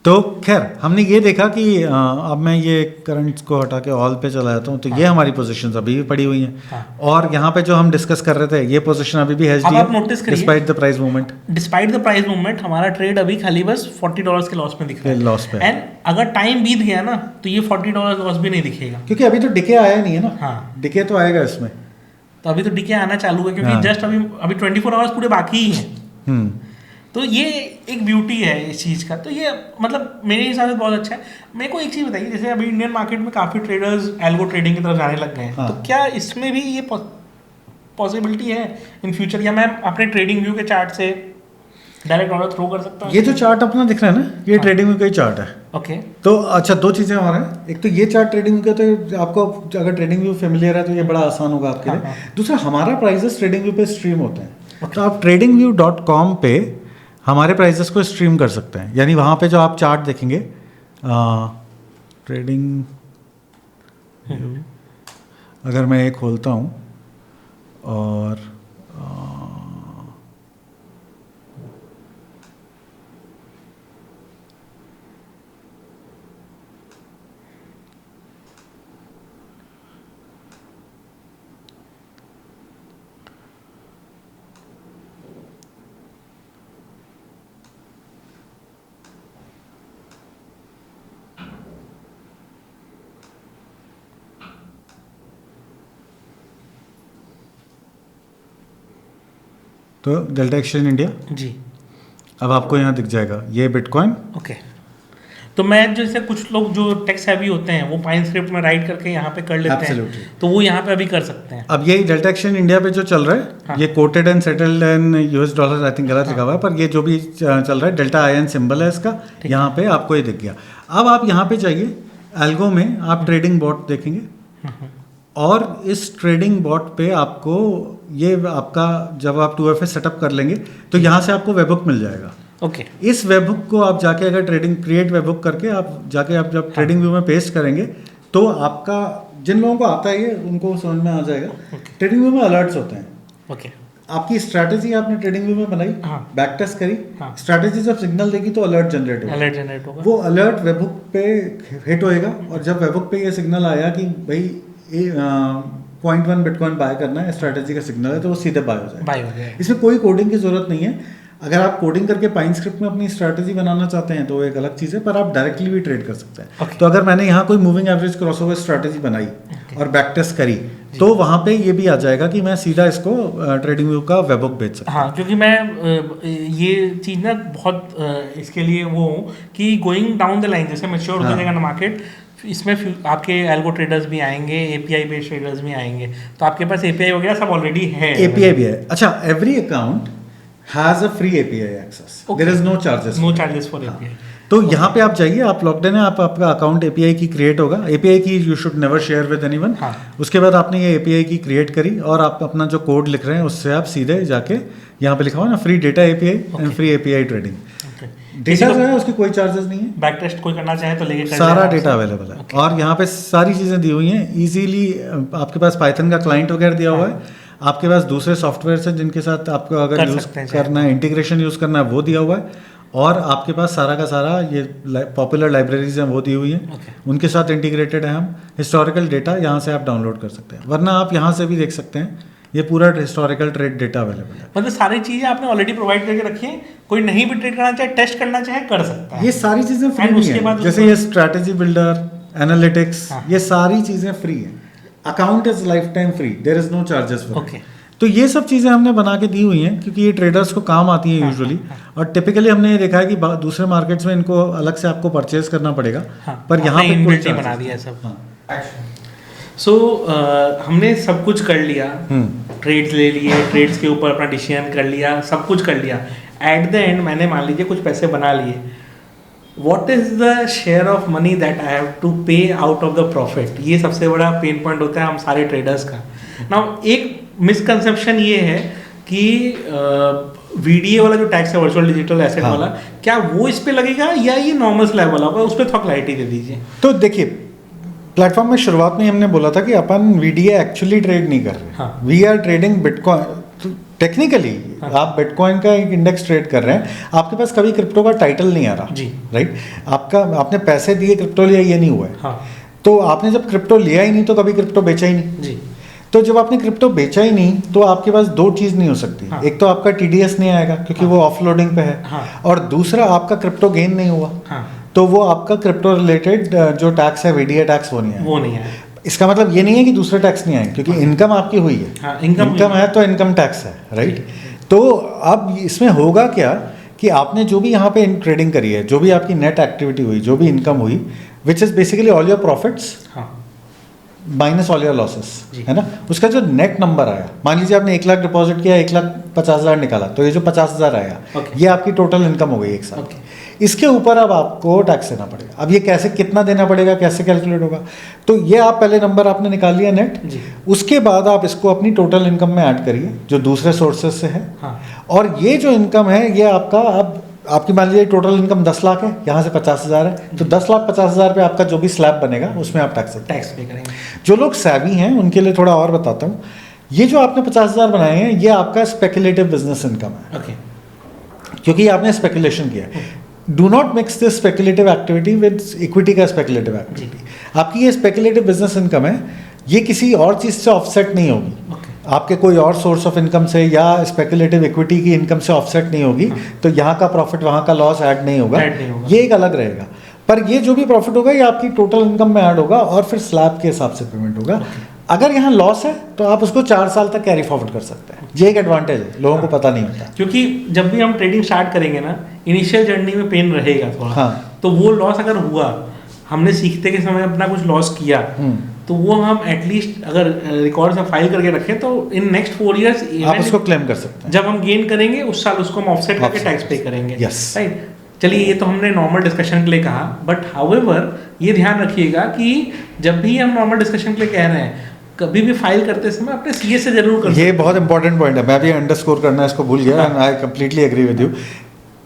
तो खैर हमने ये देखा कि अब मैं ये करंट्स को हटा के ऑल पे चला जाता हूँ, तो ये हमारी पोजीशंस अभी भी पड़ी हुई हैं। हाँ। और यहाँ पे जो हम डिस्कस कर रहे थे, ये पोजीशन अभी भी अब हेज्ड आप notice करिए। Despite the price movement. Despite the price movement हमारा ट्रेड अभी खाली बस $40 के लॉस में दिख रहा है। लॉस पे। एंड अगर टाइम बीत गया ना तो ये $40 लॉस भी नहीं दिखेगा। क्योंकि अभी तो डिके आया नहीं है ना। हाँ। डिके तो आएगा इसमें। तो अभी तो डीके आना चालू है, क्योंकि हाँ। जस्ट अभी 24 आवर्स पूरे बाकी ही हैं। हम्म। तो ये एक ब्यूटी है इस चीज़ का। तो ये मतलब मेरे हिसाब से बहुत अच्छा है। मेरे को एक चीज़ बताइए, जैसे अभी इंडियन मार्केट में काफ़ी ट्रेडर्स एल्गो ट्रेडिंग की तरफ जाने लग गए हैं। हाँ। तो क्या इसमें भी ये पॉसिबिलिटी है इन फ्यूचर, या मैं अपने ट्रेडिंग व्यू के चार्ट से डायरेक्ट ऑर्डर थ्रो कर सकता हूँ? ये जो चार्ट अपना दिख रहा है ना, ये हाँ। ट्रेडिंग में कोई चार्ट है। ओके। तो अच्छा, 2 चीज़ें और हैं। एक तो ये चार्ट ट्रेडिंग व्यू का, तो आपको अगर ट्रेडिंग व्यू फेमिलियर है तो ये बड़ा आसान होगा आपके हाँ, लिए। हाँ। दूसरा, हमारा प्राइजेस ट्रेडिंग व्यू पे स्ट्रीम होते हैं। तो आप tradingview.com पे हमारे प्राइजेस को स्ट्रीम कर सकते हैं। यानी वहाँ पे जो आप चार्ट देखेंगे, ट्रेडिंग अगर मैं ये खोलता हूँ और तो डेल्टा एक्सचेंज इंडिया, जी। अब आपको यहाँ दिख जाएगा ये बिटकॉइन। ओके। तो मैं जैसे कुछ लोग जो टेक्स्ट हैवी होते हैं वो पाइन स्क्रिप्ट में राइट करके यहाँ पे कर लेते Absolutely। हैं, तो वो यहाँ पे अभी कर सकते हैं। अब ये डेल्टा एक्सचेंज इंडिया पे जो चल रहा है, हाँ। ये coated and settled in US dollar, I think गलत लिखा हुआ है, पर ये जो भी चल रहा है, डेल्टा IN सिंबल है इसका, ठीक यहाँ पे आपको ये दिख गया। अब आप यहाँ पे जाइए, एल्गो में आप ट्रेडिंग बॉट देखेंगे, और इस ट्रेडिंग बॉट पे आपको ये आपका जब आप 2FA सेटअप कर लेंगे तो यहाँ से आपको वेबबुक मिल जाएगा। ओके। इस वेबबुक को आप जाके अगर ट्रेडिंग क्रिएट वेबबुक करके आप जाके आप जब ट्रेडिंग व्यू में पेस्ट करेंगे तो आपका, जिन लोगों को आता है ये उनको समझ में आ जाएगा। ट्रेडिंग व्यू में अलर्ट्स होते हैं। ओके। आपकी स्ट्रैटेजी आपने ट्रेडिंग व्यू में बनाई, हाँ। बैक टेस्ट करी, हाँ। स्ट्रैटेजी जब सिग्नल देगी तो अलर्ट जनरेट होगा। अलर्ट जनरेट होगा। वो अलर्ट वेबबुक पे हिट होएगा, और जब वेबबुक पे ये सिग्नल आया कि भाई 0.1 बिटकॉइन बाय करना है, स्ट्रैटेजी का सिग्नल है, तो वो सीधे बाय हो जाएगा। बाय हो जाएगा। इसमें कोई कोडिंग की जरूरत नहीं है। अगर आप कोडिंग करके पाइन स्क्रिप्ट में अपनी स्ट्रैटेजी बनाना चाहते हैं तो एक अलग चीज़ है, पर आप डायरेक्टली भी ट्रेड कर सकते हैं। Okay। तो अगर मैंने यहाँ कोई मूविंग एवरेज क्रॉसओवर स्ट्रैटेजी बनाई और बैक टेस्ट करी तो वहाँ पे ये भी आ जाएगा कि मैं सीधा इसको ट्रेडिंग व्यू का वेबबुक बेच सकता हूँ। हाँ, क्योंकि मैं ये चीज़ ना बहुत इसके लिए वो हूँ कि गोइंग डाउन द लाइन जैसे मैच्योर होता जाएगा ना मार्केट, इसमें आपके एल्गो ट्रेडर्स भी आएंगे, API बेस्ड ट्रेडर्स भी आएंगे, तो आपके पास API वगैरह सब ऑलरेडी है। API भी है। अच्छा, every account has a free API access, there is no charges. No charges for API। तो यहाँ पे आप जाइए, आप लॉक्ड इन है, आपका अकाउंट API की क्रिएट होगा। API की you should never share with anyone. हाँ। उसके बाद आपने ये API की क्रिएट करी और आप अपना जो कोड लिख रहे हैं उससे आप सीधे जाके यहाँ पे लिखा हुआ ना free data API and free API trading, data जो है उसकी कोई चार्जेस नहीं है, बैक टेस्ट कोई करना चाहे तो लेके कर सारा लेगा डेटा आपसे। अवेलेबल है। और यहाँ पे सारी चीज़ें दी हुई हैं इजीली। आपके पास पाइथन का क्लाइंट वगैरह दिया हुआ है, आपके पास दूसरे सॉफ्टवेयर हैं जिनके साथ आपको अगर कर यूज़ सकते हैं चाहे। करना है, इंटीग्रेशन यूज़ करना है, वो दिया हुआ है। और आपके पास सारा का सारा ये पॉपुलर लाइब्रेरीज हैं वो दी हुई हैं, उनके साथ इंटीग्रेटेड है हम। हिस्टोरिकल डेटा यहाँ से आप डाउनलोड कर सकते हैं, वरना आप यहाँ से भी देख सकते हैं, ये पूरा हिस्टोरिकल ट्रेड डेटा अवेलेबल है। मतलब सारी चीजें आपने ऑलरेडी प्रोवाइड करके रखी हैं, कोई नहीं भी ट्रेड करना चाहे, टेस्ट करना चाहे कर सकता है। ये सारी चीज़ें फ्री And भी उसके हैं, बाद जैसे उसको- ये स्ट्रैटेजी बिल्डर, एनालिटिक्स, हाँ। ये सारी चीज़ें फ्री हैं। Account is life time free, there is no charges for Okay. तो ये सब चीज़ें हमने बना के दी हुई हैं क्योंकि ये ट्रेडर्स को काम आती हैं यूजुअली। और टिपिकली हमने ये देखा है कि दूसरे मार्केट्स में इनको अलग से आपको परचेज करना पड़ेगा, पर यहाँ पे कोई इनबिल्ट ही charges बना नहीं। दिया है सब। हाँ। सो हमने सब कुछ कर लिया, ट्रेड्स ले लिए, ट्रेड्स के ऊपर अपना डिसीजन कर लिया, सब कुछ कर लिया। एट द एंड मैंने मान लीजिए कुछ पैसे बना लिए, what is the share of money that I have to pay out of the profit? ये सबसे बड़ा पेन पॉइंट होता है हम सारे ट्रेडर्स का। नाउ एक मिसकंसेप्शन ये है कि वीडीए वाला जो टैक्स है, वर्चुअल डिजिटल एसेट हाँ। वाला, क्या वो इस पे लगेगा या ये नॉर्मल स्लैब वाला होगा? उस पर थोड़ा क्लैरिटी दे दीजिए। तो देखिए, प्लेटफॉर्म में शुरुआत में हमने बोला था कि अपन वीडीए एक्चुअली ट्रेड नहीं कर रहे, हाँ। We are trading bitcoin. Technically आप बिटकॉइन का एक इंडेक्स ट्रेड कर रहे हैं, आपके पास कभी क्रिप्टो का टाइटल नहीं आ रहा जी। राइट। आपका आपने पैसे दिए, क्रिप्टो लिया, ये नहीं हुआ है। हाँ तो आपने जब क्रिप्टो लिया ही नहीं तो कभी क्रिप्टो बेचा ही नहीं। जी। तो जब आपने क्रिप्टो बेचा ही नहीं तो आपके पास दो चीज़ नहीं हो सकती। हाँ। एक तो आपका टीडीएस नहीं आएगा क्योंकि वो ऑफलोडिंग पे है, हाँ। और दूसरा आपका क्रिप्टो गेन नहीं हुआ, हाँ तो वो आपका क्रिप्टो रिलेटेड जो टैक्स है, वीडीए टैक्स, वो नहीं आएगा। वो नहीं है। इसका मतलब ये नहीं है कि दूसरे टैक्स नहीं आएंगे, क्योंकि इनकम आपकी हुई है। हाँ, income इनकम हुई है तो इनकम टैक्स है राइट। तो अब इसमें होगा क्या कि आपने जो भी यहाँ पे ट्रेडिंग करी है, जो भी आपकी नेट एक्टिविटी हुई, जो भी इनकम हुई, which is basically all your profits हाँ माइनस ऑल योर लॉसेस, जी। है ना। उसका जो नेट नंबर आया, मान लीजिए आपने 1 लाख डिपॉजिट किया, 1,50,000 निकाला, तो ये जो 50,000 आया, Okay. ये आपकी टोटल इनकम हो गई एक साल Okay. की। इसके ऊपर अब आपको टैक्स देना पड़ेगा। अब ये कैसे, कितना देना पड़ेगा, कैसे कैलकुलेट होगा, तो ये आप पहले नंबर आपने निकाल लिया नेट, जी। उसके बाद आप इसको अपनी टोटल इनकम में ऐड करिए जो दूसरे सोर्सेज से है। हाँ और ये जो इनकम है, ये आपका, अब आपकी मान लीजिए टोटल इनकम 10 लाख है, यहाँ से 50,000 है, तो 10,50,000 पे आपका जो भी स्लैब बनेगा उसमें आप टैक्स देते हैं। टैक्स पे करेंगे। जो लोग सैवी हैं उनके लिए थोड़ा और बताता हूँ, ये जो आपने 50,000 बनाए हैं, ये आपका स्पेकुलेटिव बिजनेस इनकम है, ओके क्योंकि आपने स्पेकुलेशन किया है। Do not mix this speculative activity with equity का स्पेकुलेटिव एक्टिविटी। आपकी ये स्पेकुलेटिव बिजनेस इनकम है, ये किसी और चीज़ से ऑफसेट नहीं होगी, ओके आपके कोई और सोर्स ऑफ इनकम से या स्पेकुलेटिव इक्विटी की इनकम से ऑफसेट नहीं होगी। तो यहाँ का प्रॉफिट वहाँ का लॉस ऐड नहीं होगा, Add नहीं होगा। ये एक अलग रहेगा। पर ये जो भी प्रॉफिट होगा ये आपकी टोटल इनकम में ऐड होगा और फिर स्लैब के हिसाब से पेमेंट होगा। अगर यहाँ लॉस है तो आप उसको 4 साल तक कैरी फॉरवर्ड कर सकते हैं। ये एक एडवांटेज है, लोगों को पता नहीं होता। क्योंकि जब भी हम ट्रेडिंग स्टार्ट करेंगे ना, इनिशियल जर्नी में पेन रहेगा थोड़ा। हाँ। तो वो लॉस अगर हुआ, हमने सीखते के समय अपना कुछ लॉस किया, तो वो हम एटलीस्ट अगर रिकॉर्ड में फाइल करके रखें तो इन नेक्स्ट 4 इयर्स आप उसको क्लेम कर सकते हैं। जब हम गेन करेंगे उस साल उसको हम ऑफसेट करके टैक्स पे करेंगे। Yes. राइट। चलिए ये तो हमने नॉर्मल डिस्कशन के लिए कहा, बट हाउएवर ये ध्यान रखिएगा कि जब भी हम नॉर्मल डिस्कशन के लिए कह रहे हैं, कभी भी फाइल करते समय अपने सीए से जरूर कर। ये बहुत इंपॉर्टेंट पॉइंट है, मैं भी अंडरस्कोर करना इसको भूल गया, and I completely agree with you.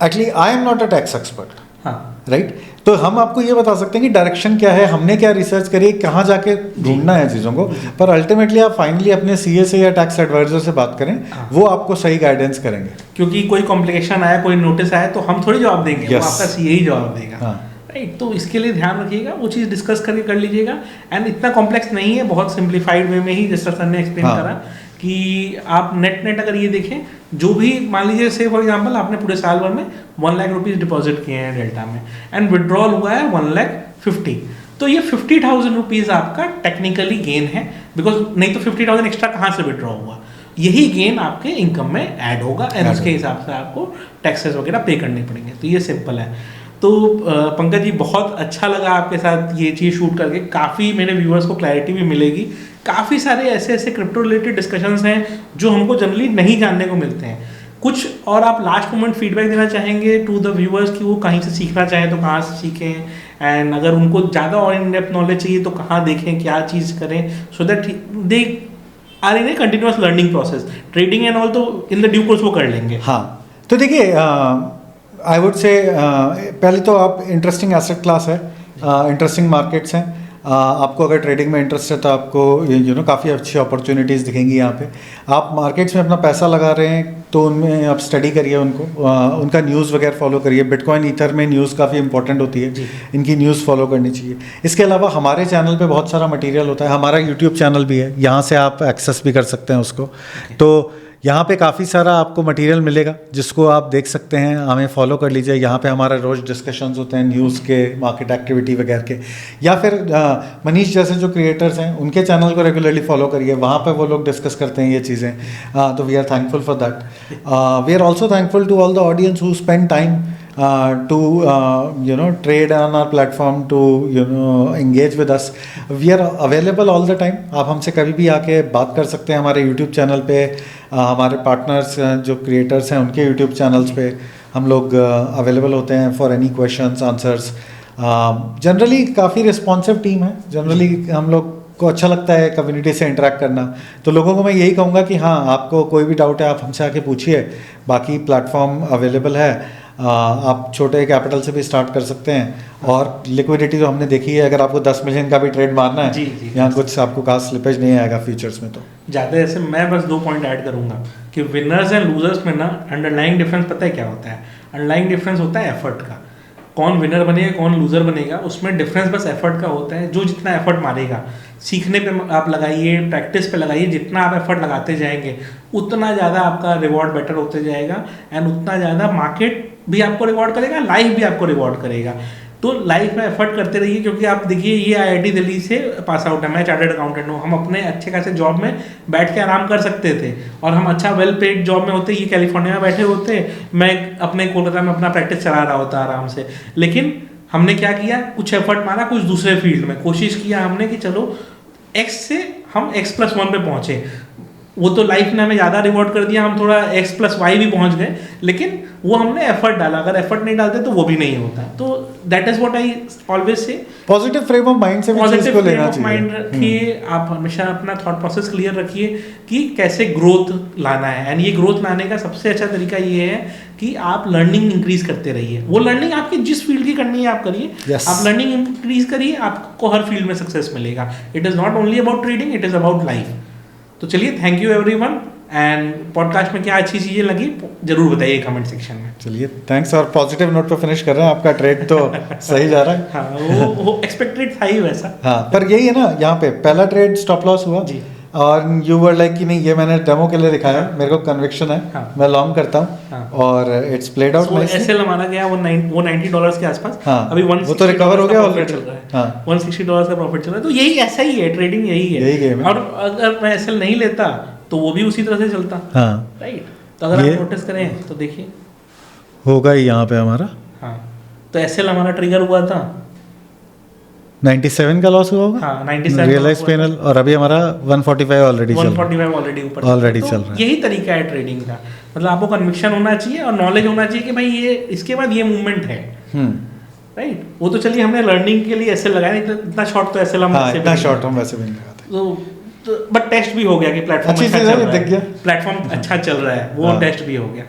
Actually I am not a tax expert, हाँ राइट। तो हम आपको ये बता सकते हैं कि डायरेक्शन क्या है, हमने क्या रिसर्च करी, कहाँ जाके ढूंढना है चीज़ों को, पर अल्टीमेटली आप फाइनली अपने सीए से या टैक्स एडवाइजर से बात करें, हाँ। वो आपको सही गाइडेंस करेंगे। क्योंकि कोई कॉम्प्लिकेशन आया, कोई नोटिस आया तो हम थोड़ी जवाब देंगे, वो Yes. आपका सीए ही जवाब देगा। हाँ। राइट। तो इसके लिए ध्यान रखिएगा, वो चीज़ डिस्कस करके कर लीजिएगा। एंड इतना कॉम्प्लेक्स नहीं है, बहुत सिंप्लीफाइड वे में ही जैसा सर ने एक्सप्लेन हाँ। करा कि आप नेट अगर ये देखें, जो भी मान लीजिए से फॉर एग्जांपल आपने पूरे साल भर में 1 लाख रुपीज़ डिपॉजिट किए हैं डेल्टा में, एंड विड्रॉल हुआ है 1,50,000, तो ये 50,000 रुपीज़ आपका टेक्निकली गेन है, बिकॉज नहीं तो 50,000 एक्स्ट्रा कहाँ से विड्रॉ हुआ, यही गेन आपके इनकम में ऐड होगा, एंड उसके हिसाब से आपको टैक्सेस वगैरह पे करने पड़ेंगे। तो ये सिंपल है। तो पंकज जी, बहुत अच्छा लगा आपके साथ ये चीज़ शूट करके, काफ़ी मेरे व्यूअर्स को क्लैरिटी भी मिलेगी। काफ़ी सारे ऐसे क्रिप्टो रिलेटेड डिस्कशंस हैं जो हमको जनरली नहीं जानने को मिलते हैं। कुछ और आप लास्ट मोमेंट फीडबैक देना चाहेंगे टू द व्यूअर्स कि वो कहीं से सीखना चाहें तो कहाँ से सीखें, एंड अगर उनको ज़्यादा और इन डेप्थ नॉलेज चाहिए तो कहाँ देखें, क्या चीज़ करें, so that they are in a continuous learning process. Trading and all तो इन द ड्यू कोर्स वो कर लेंगे। हाँ, तो देखिए आई वुड से पहले तो आप इंटरेस्टिंग एसेट क्लास है, इंटरेस्टिंग मार्केट्स हैं, आपको अगर ट्रेडिंग में इंटरेस्ट है तो आपको काफ़ी अच्छी अपॉर्चुनिटीज़ दिखेंगी यहाँ पे। आप मार्केट्स में अपना पैसा लगा रहे हैं तो उनमें आप स्टडी करिए उनको, उनका न्यूज़ वगैरह फॉलो करिए। बिटकॉइन ईथर में न्यूज़ काफ़ी इंपॉर्टेंट होती है, इनकी न्यूज़ फॉलो करनी चाहिए। इसके अलावा हमारे चैनल पे बहुत सारा मटेरियल होता है, हमारा यूट्यूब चैनल भी है, यहाँ से आप एक्सेस भी कर सकते हैं उसको। तो यहाँ पे काफ़ी सारा आपको मटेरियल मिलेगा जिसको आप देख सकते हैं, हमें फॉलो कर लीजिए। यहाँ पे हमारा रोज़ डिस्कशंस होते हैं न्यूज़ के, मार्केट एक्टिविटी वगैरह के, या फिर मनीष जैसे जो क्रिएटर्स हैं उनके चैनल को रेगुलरली फॉलो करिए, वहाँ पे वो लोग डिस्कस करते हैं ये चीज़ें। तो we are thankful for that. We are also thankful to all the audience who spend time to trade on our platform, to engage with us. We are available all the time. आप हमसे कभी भी आके बात कर सकते हैं हमारे YouTube चैनल पे, हमारे पार्टनर्स जो क्रिएटर्स हैं उनके YouTube चैनल्स पे हम लोग अवेलेबल होते हैं for any questions answers. Generally काफ़ी रिस्पॉन्सिव टीम है, जनरली हम लोग को अच्छा लगता है कम्युनिटी से इंटरेक्ट करना। तो लोगों को मैं यही कहूँगा कि हाँ, आपको कोई भी डाउट है आप हमसे आके पूछिए, बाकी प्लेटफॉर्म अवेलेबल है। आप छोटे कैपिटल से भी स्टार्ट कर सकते हैं, और लिक्विडिटी तो हमने देखी है, अगर आपको 10 मिलियन का भी ट्रेड मारना है यहाँ कुछ आपको खास स्लिपेज नहीं आएगा फ्यूचर्स में। तो ज़्यादा ऐसे मैं बस 2 पॉइंट ऐड करूँगा कि विनर्स एंड लूजर्स में ना अंडरलाइंग डिफरेंस पता है क्या होता है? अंडरलाइंग डिफरेंस होता है एफर्ट का। कौन विनर बनेगा कौन लूजर बनेगा उसमें डिफरेंस बस एफर्ट का होता है। जो जितना एफर्ट मारेगा, सीखने पे आप लगाइए, प्रैक्टिस पे लगाइए, जितना आप एफर्ट लगाते जाएंगे उतना ज़्यादा आपका रिवॉर्ड बेटर होते जाएगा, एंड उतना ज़्यादा मार्केट भी आपको रिवॉर्ड करेगा, लाइफ भी आपको रिवॉर्ड करेगा। तो लाइफ में एफर्ट करते रहिए, क्योंकि आप देखिए ये IIT दिल्ली से पास आउट है, मैं चार्टर्ड अकाउंटेंट हूँ। हम अपने अच्छे खासे जॉब में बैठ के आराम कर सकते थे और हम अच्छा वेल पेड जॉब में होते, ये कैलिफोर्निया में बैठे होते, मैं अपने कोलकाता में अपना प्रैक्टिस चला रहा होता आराम से। लेकिन हमने क्या किया, कुछ एफर्ट मारा कुछ दूसरे फील्ड में, कोशिश किया हमने कि चलो X से हम X+1 पे पहुँचे। वो तो लाइफ ने हमें ज़्यादा रिवॉर्ड कर दिया, हम थोड़ा X+Y भी पहुँच गए, लेकिन वो हमने एफर्ट डाला। अगर एफर्ट नहीं डालते तो वो भी नहीं होता। तो that is what I always say, positive frame of mind से पॉजिटिव फ्रेम ऑफ माइंड रखिए। आप हमेशा अपना थॉट प्रोसेस क्लियर रखिए कि कैसे ग्रोथ लाना है, एंड ये ग्रोथ लाने का सबसे अच्छा तरीका ये है कि आप लर्निंग इंक्रीज करते रहिए। वो लर्निंग आपकी जिस फील्ड की करनी है आप करिए, आप लर्निंग इंक्रीज करिए, आपको हर फील्ड में सक्सेस मिलेगा। It is not only about trading, it is about life. तो चलिए, thank you everyone, and podcast में क्या अच्छी चीज़ें लगी जरूर बताइए कमेंट सेक्शन में। चलिए, थैंक्स। और पॉजिटिव नोट पे फिनिश कर रहे हैं, आपका ट्रेड तो सही जा रहा है। हाँ, वो एक्सपेक्टेड था ही वैसा। हाँ, पर यही है ना, यहाँ पे पहला ट्रेड स्टॉप लॉस हुआ जी, और यू वर लाइक कि नहीं ये मैंने डेमो के लिए दिखाया, मेरे को कन्विक्शन है, मैं लॉन्ग करता हूँ, और it's played out nicely. SL हमारा गया वो $90 के आसपास। अभी वो तो रिकवर हो गया ऑलरेडी, $160 का प्रॉफिट चल रहा है। तो यही ऐसा ही है, ट्रेडिंग यही है। और अगर मैं एसएल नहीं लेता तो वो भी उसी तरह से चलता, राइट। तो अगर आप नोटिस करें तो देखिए होगा ही यहाँ पे हमारा। हाँ, तो एसएल हमारा ट्रिगर हुआ था, 97 का लॉस हुआ होगा। हाँ, 97 रियलाइज पैनल, और अभी हमारा 145 ऑलरेडी चल रहा है। यही तरीका है ट्रेडिंग का। मतलब आपको कन्विक्शन होना चाहिए और नॉलेज होना चाहिए कि भाई ये इसके बाद ये मूवमेंट है, राइट। वो तो चलिए हमने लर्निंग के लिए एसएल लगाया, नहीं तो इतना शॉर्ट तो एसएल हम इतना शॉर्ट हम वैसे भी नहीं लगाते। तो बट टेस्ट भी हो गया कि प्लेटफॉर्म अच्छा चल रहा है, प्लेटफॉर्म अच्छा चल रहा है, वो टेस्ट भी हो गया।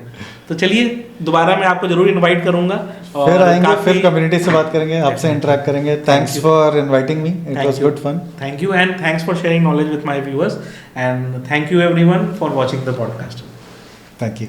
तो चलिए, दोबारा मैं आपको जरूर इनवाइट करूंगा, और फिर आएंगे, फिर कम्युनिटी से बात करेंगे, आपसे इंटरेक्ट करेंगे। Thanks for inviting me, it was good fun. Thank you, and thanks for sharing knowledge with my viewers, and thank you everyone for watching the podcast. Thank you.